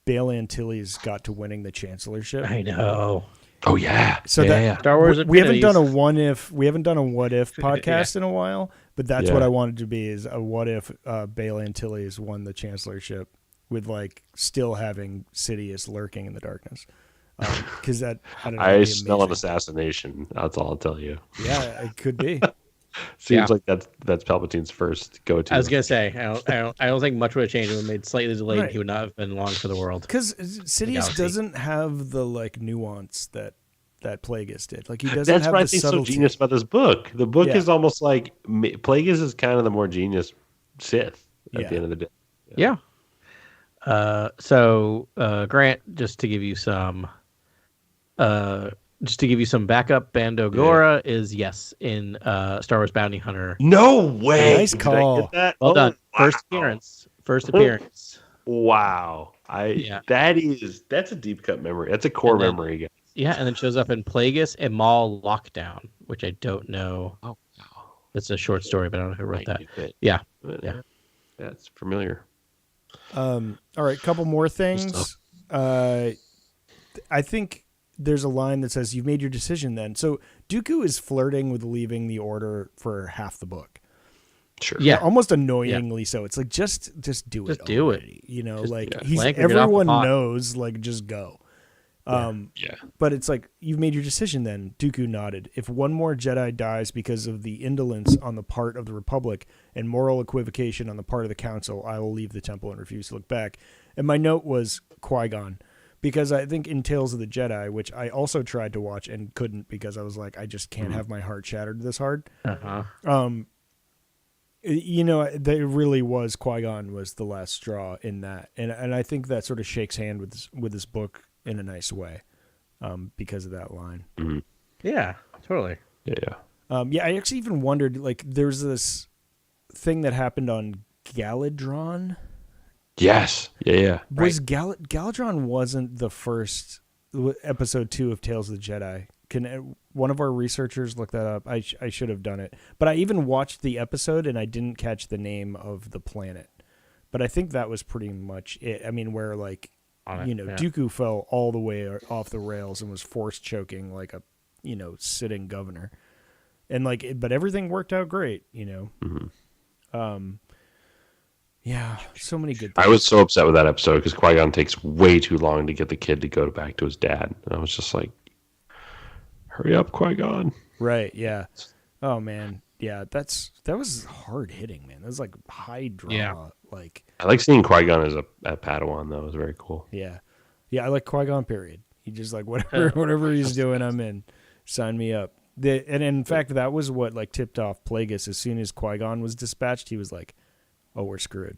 Bail Antilles got to winning the chancellorship. I know. Oh yeah. So yeah. Star Wars. we haven't done a Infinities. what if podcast in a while, but that's what I wanted to be, is a what if Bail Antilles won the chancellorship with like still having Sidious lurking in the darkness. Because that I don't know, I that'd be smell an amazing. assassination. That's all I'll tell you. Yeah, it could be. Seems like that's Palpatine's first go-to. I was gonna say I don't think much would have changed. It would have made slightly delayed. Right. He would not have been long for the world. Because Sidious galaxy. doesn't have the like nuance that Plagueis did. Like he doesn't That's have what the I think subtlety. so genius about this book. The book Yeah. is almost like Plagueis is kind of the more genius Sith at the end of the day. Yeah. So Grant, just to give you some backup, Bando Gora is in Star Wars Bounty Hunter. No way! Nice Did I call. get that? Well done. Wow. First appearance. Wow. That's a deep cut memory. That's a core And then- memory. Guys. Yeah, and then shows up in Plagueis and Maul Lockdown, which I don't know. Oh, It's a short story, but I don't know who wrote that. that. Yeah. Yeah, it's familiar. All right, couple more things. I think there's a line that says, "You've made your decision." Then, so Dooku is flirting with leaving the Order for half the book. Sure. Yeah. Almost annoyingly so. It's like just do it. Just do it. already. You know, Just- like Lank, get off the everyone pot. knows. Like just go. Yeah. But it's like, you've made your decision then. Dooku nodded. If one more Jedi dies because of the indolence on the part of the Republic and moral equivocation on the part of the Council, I will leave the temple and refuse to look back. And my note was Qui-Gon. Because I think in Tales of the Jedi, which I also tried to watch and couldn't because I was like, I just can't have my heart shattered this hard. There really was, Qui-Gon was the last straw in that. And I think that sort of shakes hand with this book in a nice way, because of that line. Mm-hmm. Yeah, totally. Yeah. I actually even wondered, like, there's this thing that happened on Galadron. Yes. Yeah. Was Galadron wasn't the first episode 2 of Tales of the Jedi. Can one of our researchers look that up? I should have done it. But I even watched the episode and I didn't catch the name of the planet. But I think that was pretty much it. I mean, where like, Dooku fell all the way off the rails and was force choking like a, sitting governor. And like, but everything worked out great, Mm-hmm. Yeah, so many good things. I was so upset with that episode because Qui-Gon takes way too long to get the kid to go back to his dad. And I was just like, hurry up, Qui-Gon. Right, yeah. Oh, man. Yeah, that was hard hitting, man. That was like high drama. Yeah. Like, I like seeing Qui-Gon as a Padawan, though. It was very cool. yeah. Yeah, I like Qui-Gon, period. He just like, whatever he's doing, I'm in. Sign me up. And in fact, that was what like tipped off Plagueis. As soon as Qui-Gon was dispatched, he was like, oh, we're screwed.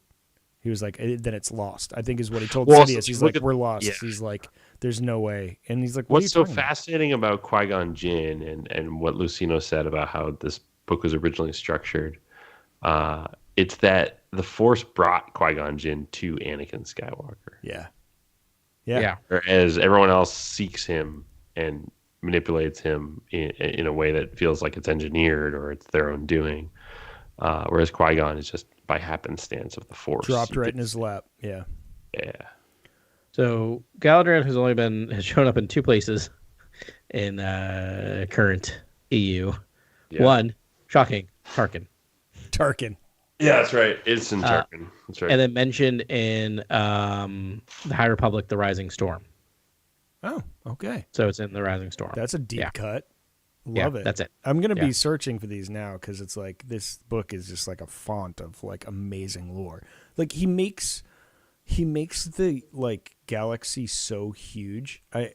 He was like, then it's lost, I think is what he told Well, Sidious. He's look like, at- we're lost. yeah. He's like, there's no way. And he's like, what What's are you so talking about? fascinating about Qui-Gon Jinn and what Lucino said about how this book was originally structured it's that the Force brought Qui-Gon Jinn to Anakin Skywalker. Yeah. Whereas everyone else seeks him and manipulates him in a way that feels like it's engineered or it's their own doing. Whereas Qui-Gon is just by happenstance of the Force. Dropped right in his lap. Yeah. Yeah. So Alderaan has shown up in 2 places in current EU. Yeah. One, shocking, Tarkin. Yeah, that's right. It's in Tarkin. That's right. And then mentioned in the High Republic, The Rising Storm. Oh, okay. So it's in The Rising Storm. That's a deep cut. Yeah, Love it. that's it. I'm going to be searching for these now because it's like this book is just like a font of like amazing lore. Like he makes the like galaxy so huge. I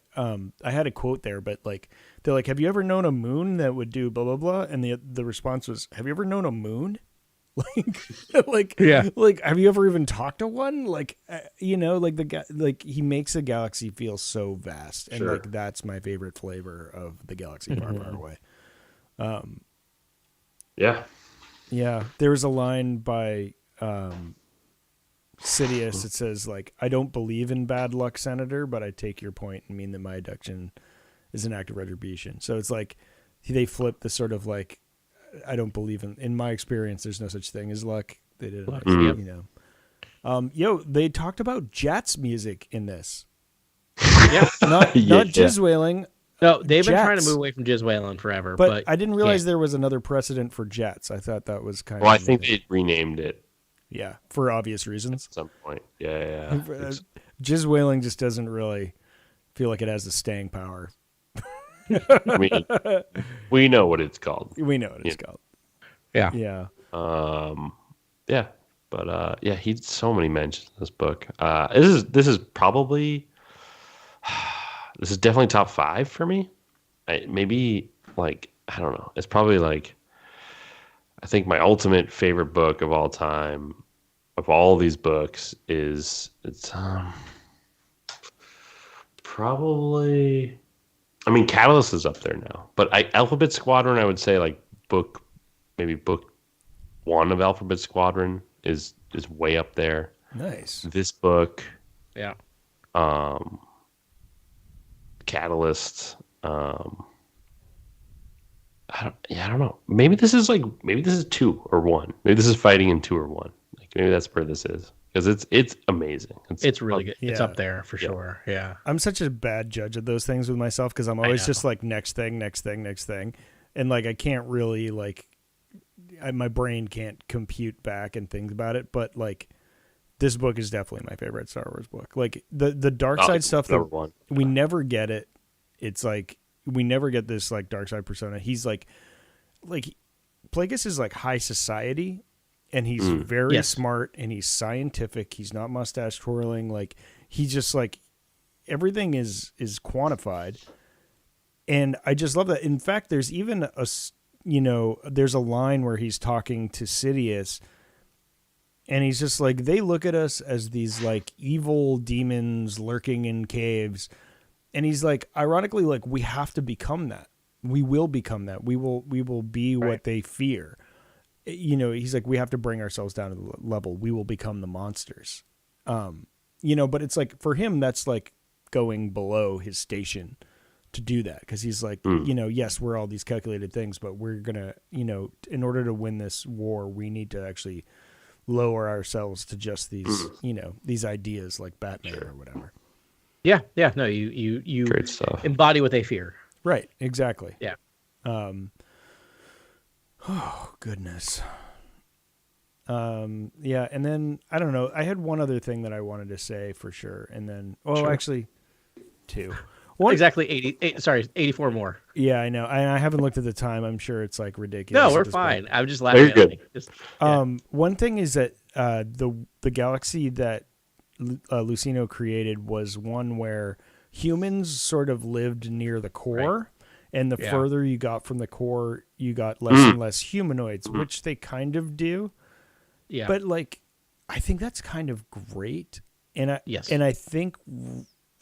had a quote there, but like they're like, have you ever known a moon that would do blah blah blah? And the response was, have you ever known a moon? Like have you ever even talked to one? Like like he makes a galaxy feel so vast, and like that's my favorite flavor of the galaxy far far away. Yeah. There was a line by Sidious. It says like, I don't believe in bad luck, Senator, but I take your point and mean that my abduction is an act of retribution. So it's like they flip the sort of like, I don't believe in my experience, there's no such thing as luck. They did it, you know. They talked about Jets music in this. Yeah. Not jizz wailing. No, they've been Jets. trying to move away from jizz wailing forever. But I didn't realize there was another precedent for Jets. I thought that was kind of... Well, I think they renamed it. Yeah, for obvious reasons. At some point. Yeah. Jizz wailing just doesn't really feel like it has the staying power. We know what it's called. We know what it's called. Yeah. Yeah. Yeah. But he did so many mentions in this book. This is probably this is definitely top 5 for me. Maybe like I don't know. It's probably like I think my ultimate favorite book of all time of all these books is probably. I mean, Catalyst is up there now, but Alphabet Squadron, I would say like book 1 of Alphabet Squadron is way up there. Nice. This book, yeah. Catalyst. I don't know. Maybe this is 2 or 1. Maybe this is fighting in 2 or 1. Like maybe that's where this is. Because it's amazing. It's really good. It's up there for sure. Yeah. I'm such a bad judge of those things with myself because I'm always just like next thing. And like I can't really like my brain can't compute back and think about it. But like this book is definitely my favorite Star Wars book. Like the dark side stuff that we never get it. It's like we never get this like dark side persona. He's like Plagueis is like high society. And he's very smart, and he's scientific. He's not mustache twirling. Like he's just like everything is quantified, and I just love that. In fact, there's even there's a line where he's talking to Sidious, and he's just like, they look at us as these like evil demons lurking in caves, and he's like, ironically, like we have to become that. We will become that. We will be what they fear. He's like, we have to bring ourselves down to the level. We will become the monsters. But it's like for him, that's like going below his station to do that. Cause he's like, yes, we're all these calculated things, but we're going to, in order to win this war, we need to actually lower ourselves to just these, these ideas like Batman or whatever. Yeah. Yeah. No, you great stuff. Embody what they fear. Right. Exactly. Yeah. Oh, goodness. Yeah, and then, I don't know, I had one other thing that I wanted to say for sure, and then, actually, 2. Exactly 84 more. Yeah, I know. I haven't looked at the time. I'm sure it's, like, ridiculous. No, we're fine. I'm just laughing at it. One thing is that the galaxy that Lucino created was one where humans sort of lived near the core. Right. And the further you got from the core, you got less and less humanoids, which they kind of do. Yeah. But like, I think that's kind of great. And I think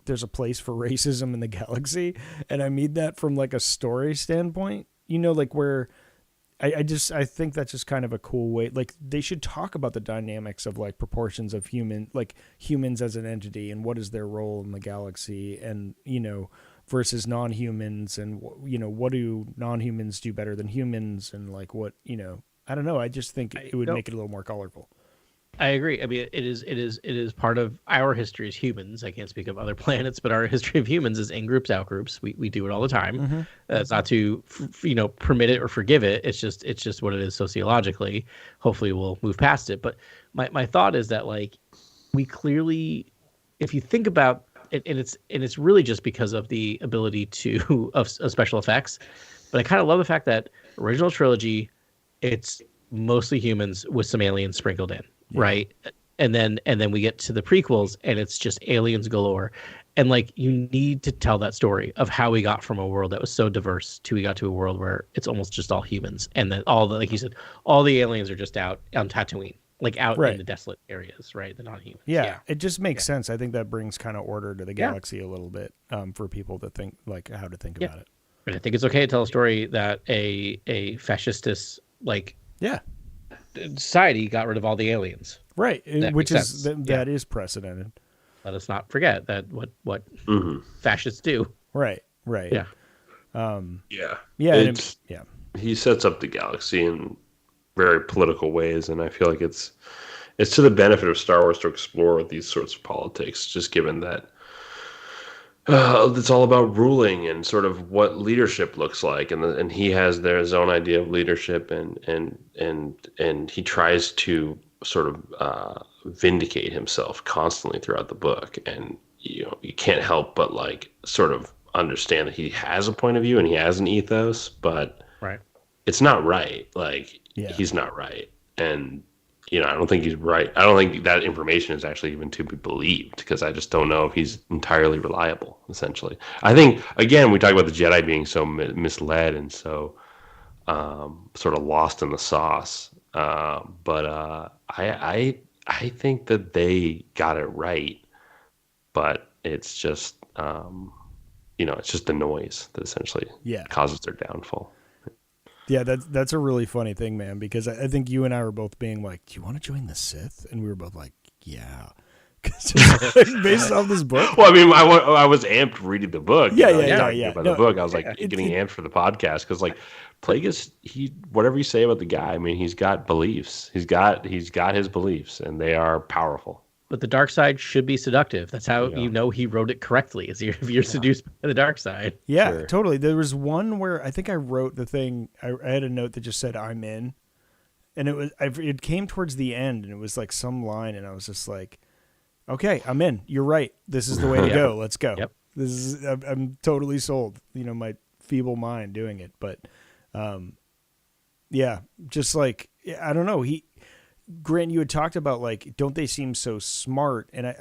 there's a place for racism in the galaxy. And I mean that from like a story standpoint, like where I think that's just kind of a cool way. Like they should talk about the dynamics of like proportions of humans as an entity and what is their role in the galaxy, and versus non-humans, and what do non-humans do better than humans, and like what I don't know. I just think it would make it a little more colorful. I agree. I mean, it is part of our history as humans. I can't speak of other planets, but our history of humans is in groups, out groups. We do it all the time. Mm-hmm. It's not to permit it or forgive it. It's just what it is sociologically. Hopefully, we'll move past it. But my thought is that like we clearly, if you think about it, and it's really just because of the ability of special effects. But I kind of love the fact that original trilogy, it's mostly humans with some aliens sprinkled in. Yeah. Right. And then we get to the prequels and it's just aliens galore. And like you need to tell that story of how we got from a world that was so diverse to we got to a world where it's almost just all humans. And then like you said, all the aliens are just out on Tatooine, like out in the desolate areas, right? The non-humans. Yeah. It just makes sense. I think that brings kind of order to the galaxy a little bit for people to think like how to think about it. And I think it's okay to tell a story that a fascistist society got rid of all the aliens, right? Which is that is precedented. Let us not forget that what fascists do. Right. Yeah. He sets up the galaxy in very political ways, and I feel like it's to the benefit of Star Wars to explore these sorts of politics, just given that it's all about ruling and sort of what leadership looks like, and he has his own idea of leadership, and he tries to sort of vindicate himself constantly throughout the book, and you can't help but like sort of understand that he has a point of view and he has an ethos, but it's not right. Like he's not right, and I don't think he's right. I don't think that information is actually even to be believed, because I just don't know if he's entirely reliable, essentially. I think, again, we talk about the Jedi being so misled and so sort of lost in the sauce. But I think that they got it right, but it's just, it's just the noise that essentially causes their downfall. Yeah, that's a really funny thing, man, because I think you and I were both being like, do you want to join the Sith? And we were both like, yeah. Based off this book? Well, I mean, I was amped reading the book. Yeah. About the book, I was like getting amped for the podcast, because like Plagueis, whatever you say about the guy, I mean, he's got beliefs. He's got his beliefs, and they are powerful. But the dark side should be seductive. That's how he wrote it correctly. Is if you're seduced by the dark side. Yeah, totally. There was one where I think I wrote the thing. I had a note that just said "I'm in," and it came towards the end, and it was like some line, and I was just like, "Okay, I'm in. You're right. This is the way to go. Let's go. Yep. I'm totally sold. My feeble mind doing it, but just like I don't know. Grant, you had talked about like, don't they seem so smart? And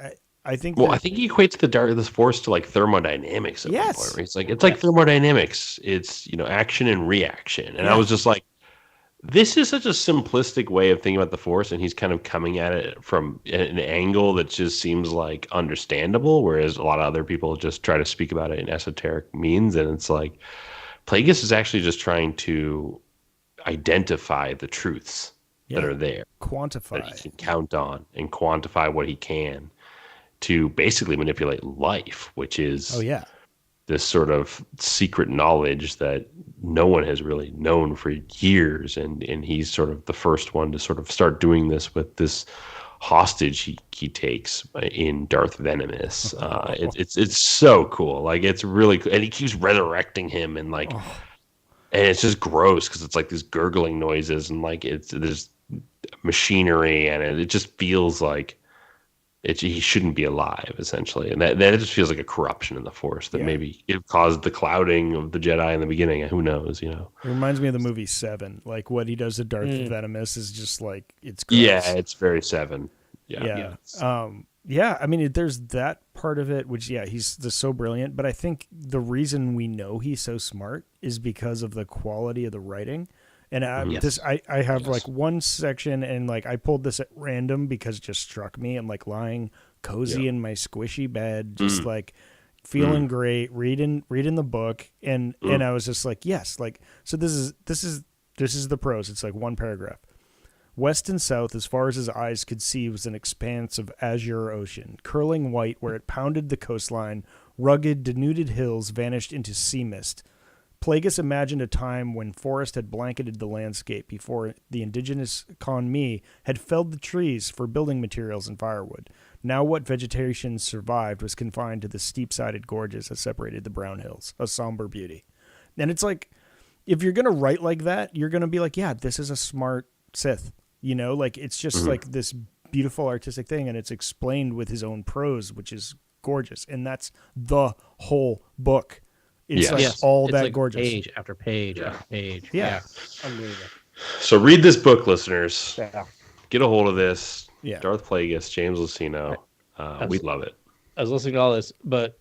I think. Well, I think he equates the Force to like thermodynamics at one point. Right? It's like thermodynamics. It's action and reaction. And I was just like, this is such a simplistic way of thinking about the Force, and he's kind of coming at it from an angle that just seems like understandable, whereas a lot of other people just try to speak about it in esoteric means. And it's like, Plagueis is actually just trying to identify the truths that are there, quantify, that he can count on, and quantify what he can to basically manipulate life, which is this sort of secret knowledge that no one has really known for years, and he's sort of the first one to sort of start doing this with this hostage he takes in Darth Venomous. It's so cool, like it's really cool, and he keeps resurrecting him, and like, and it's just gross because it's like these gurgling noises, and like there's machinery, and it just feels like he shouldn't be alive, essentially, and that it just feels like a corruption in the Force that maybe it caused the clouding of the Jedi in the beginning. Who knows? It reminds me of the movie Seven. Like what he does to Darth Venomous is just like it's gross. Yeah, it's very Seven. I mean, there's that part of it, which he's just so brilliant. But I think the reason we know he's so smart is because of the quality of the writing. And I have like one section, and like I pulled this at random because it just struck me. I'm like lying cozy in my squishy bed, just like feeling great, reading the book, and I was just like, yes, like so this is This is the prose. It's like one paragraph. West and south, as far as his eyes could see, was an expanse of azure ocean, curling white where it pounded the coastline. Rugged, denuded hills vanished into sea mist. Plagueis imagined a time when forest had blanketed the landscape before the indigenous Conmi had felled the trees for building materials and firewood. Now what vegetation survived was confined to the steep-sided gorges that separated the brown hills, a somber beauty. And it's like, if you're going to write like that, you're going to be like, yeah, this is a smart Sith. You know, like it's just like this beautiful artistic thing, and it's explained with his own prose, which is gorgeous. And that's the whole book. It's all it's that like gorgeous. Page after page after page. Yeah. Unbelievable. So read this book, listeners. Yeah. Get a hold of this. Yeah. Darth Plagueis, James Luceno. We'd love it. I was listening to all this, but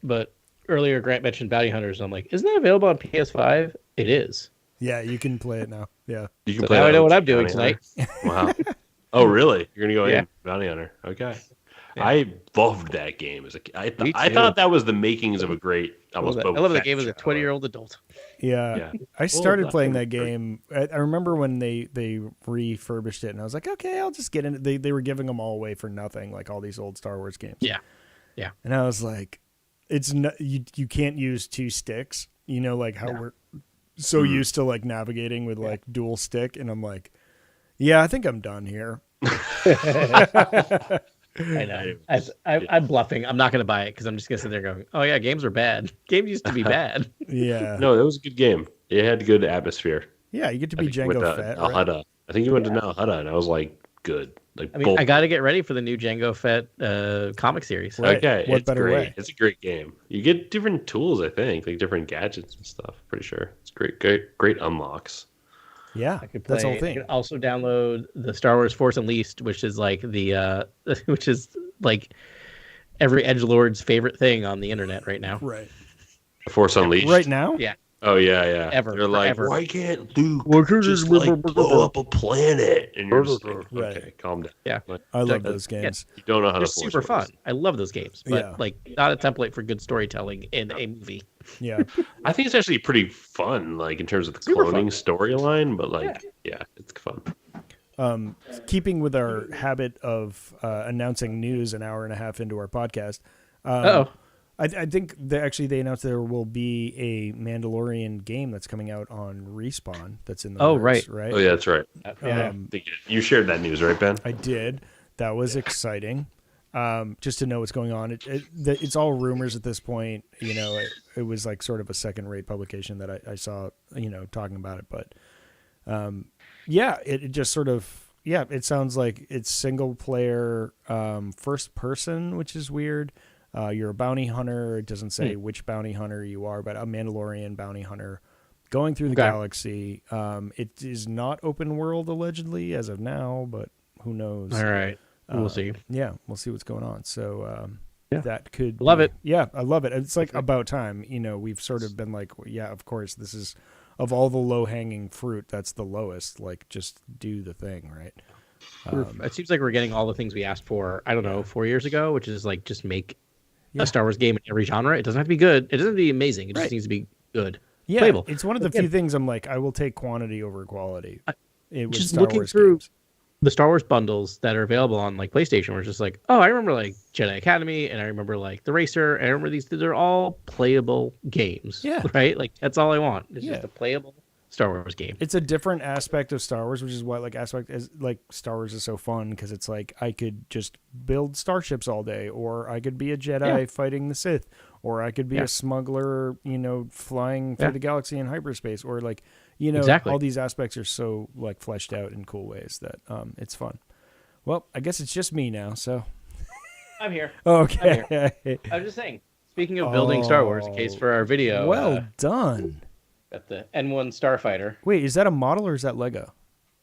earlier Grant mentioned Bounty Hunters, and I'm like, isn't that available on PS5? It is. Yeah, you can play it now. Yeah. You can So play now that I know with what I'm doing Bounty tonight. Hunter. Wow. Oh, really? You're gonna go Yeah. in Bounty Hunter? Okay. Yeah. I loved that game as a kid. Me I too. thought that was the makings of a great. I love that game as a 20-year-old adult. Yeah. I started playing that game. I remember when they refurbished it, and I was like, okay, I'll just get in it. They were giving them all away for nothing, like all these old Star Wars games. Yeah. And I was like, it's not, you can't use two sticks, you know, like how we're so used to like navigating with like dual stick. And I'm like, yeah, I think I'm done here. I know. I'm bluffing. I'm not going to buy it because I'm just going to sit there going, oh, yeah, games are bad. Games used to be bad. Yeah. No, that was a good game. It had good atmosphere. Yeah, you get to be I think you went Jango to Fett. Nal Right? Hutta. I think you went to Nal Hutta, and I was like, good. Like, I mean, I got to get ready for the new Jango Fett comic series. Right. Okay, What it's better great. way? It's a great game. You get different tools, I think, like different gadgets and stuff. Pretty sure it's great unlocks. Yeah, I could play. that's the whole I thing. could also download the Star Wars Force Unleashed, which is like which is like every edgelord's favorite thing on the internet right now. Right. Force Unleashed. Right now? Yeah. Oh yeah. Ever, They're like, forever. why can't Luke just like blow up a planet? And you're just like, Right. okay, calm down. Yeah. Like, I love those games. you don't know how They're to force super fun. those. I love those games, but Yeah. like not a template for good storytelling in a movie. Yeah. I think it's actually pretty fun, like in terms of the Super cloning fun. storyline. But like, yeah, it's fun. Keeping with our habit of announcing news an hour and a half into our podcast, I think they announced there will be a Mandalorian game that's coming out on Respawn. That's in the works, right? Oh yeah, that's right. Yeah. I think you shared that news, right, Ben? I did. That was exciting. Just to know what's going on. It's all rumors at this point. You know, it was like sort of a second-rate publication that I saw, you know, talking about it. But it just sort of it sounds like it's single player, first person, which is weird. You're a bounty hunter. It doesn't say which bounty hunter you are, but a Mandalorian bounty hunter going through the galaxy. It is not open world allegedly as of now, but who knows? All right. We'll see. Yeah, we'll see what's going on. So that could Love it. Yeah, I love it. It's like about time. You know, we've sort of been like, yeah, of course, this is of all the low hanging fruit, that's the lowest. Like, just do the thing, right? It seems like we're getting all the things we asked for, I don't know, 4 years ago, which is like just make a Star Wars game in every genre. It doesn't have to be good. It doesn't have to be amazing. It just needs to be good. Yeah, playable. It's one of the few things I'm like, I will take quantity over quality. With Just Star looking Wars through games. the Star Wars bundles that are available on like PlayStation, where it's just like, oh, I remember like Jedi Academy, and I remember like The Racer, and I remember they're all playable games. Yeah. Right? Like that's all I want. It's Yeah. just a playable Star Wars game. It's a different aspect of Star Wars, which is why Star Wars is so fun, because it's like I could just build starships all day, or I could be a Jedi fighting the Sith, or I could be a smuggler, you know, flying through the galaxy in hyperspace, or like, you know, all these aspects are so like fleshed out in cool ways that it's fun. Well, I guess it's just me now, so. I'm here. Okay. I was just saying, speaking of building Star Wars, in case for our video. Well done. Got the N1 Starfighter. Wait, is that a model or is that Lego?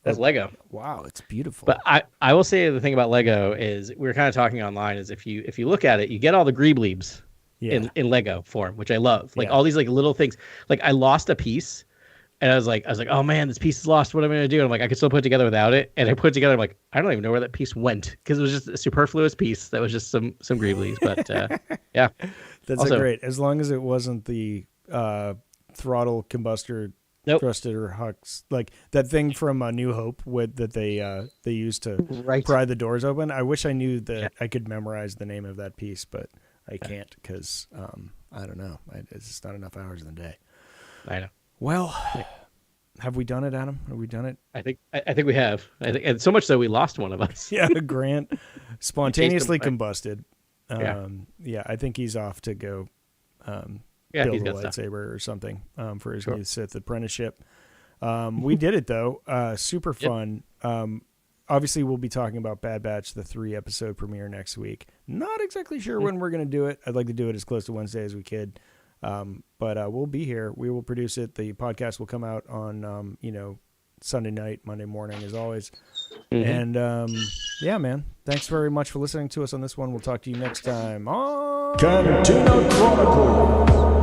That's Lego. Wow, it's beautiful. But I will say the thing about Lego is we were kind of talking online is if you look at it, you get all the greebleebs in Lego form, which I love. Like all these like little things. Like I lost a piece and I was like, oh man, this piece is lost. What am I going to do? And I'm like, I could still put it together without it. And I put it together. I'm like, I don't even know where that piece went because it was just a superfluous piece. That was just some greebleebs. But That's also, great. As long as it wasn't the throttle combustor Nope. Trusted or Hux, like that thing from New Hope that they used to Right. pry the doors open. I wish I knew that I could memorize the name of that piece, but I can't because I don't know. It's just not enough hours in the day. I know. Well, have we done it, Adam? Have we done it? I think we have. And so much so we lost one of us. Yeah, Grant spontaneously Chased him, combusted. Yeah, I think he's off to go build he's a got stuff. lightsaber or something for his new Sith apprenticeship. We did it though. Super fun. Obviously, we'll be talking about Bad Batch, the 3-episode premiere next week. Not exactly sure when we're going to do it. I'd like to do it as close to Wednesday as we could. But we'll be here. We will produce it. The podcast will come out on, Sunday night, Monday morning, as always. And yeah, man, thanks very much for listening to us on this one. We'll talk to you next time on Cantina Chronicles.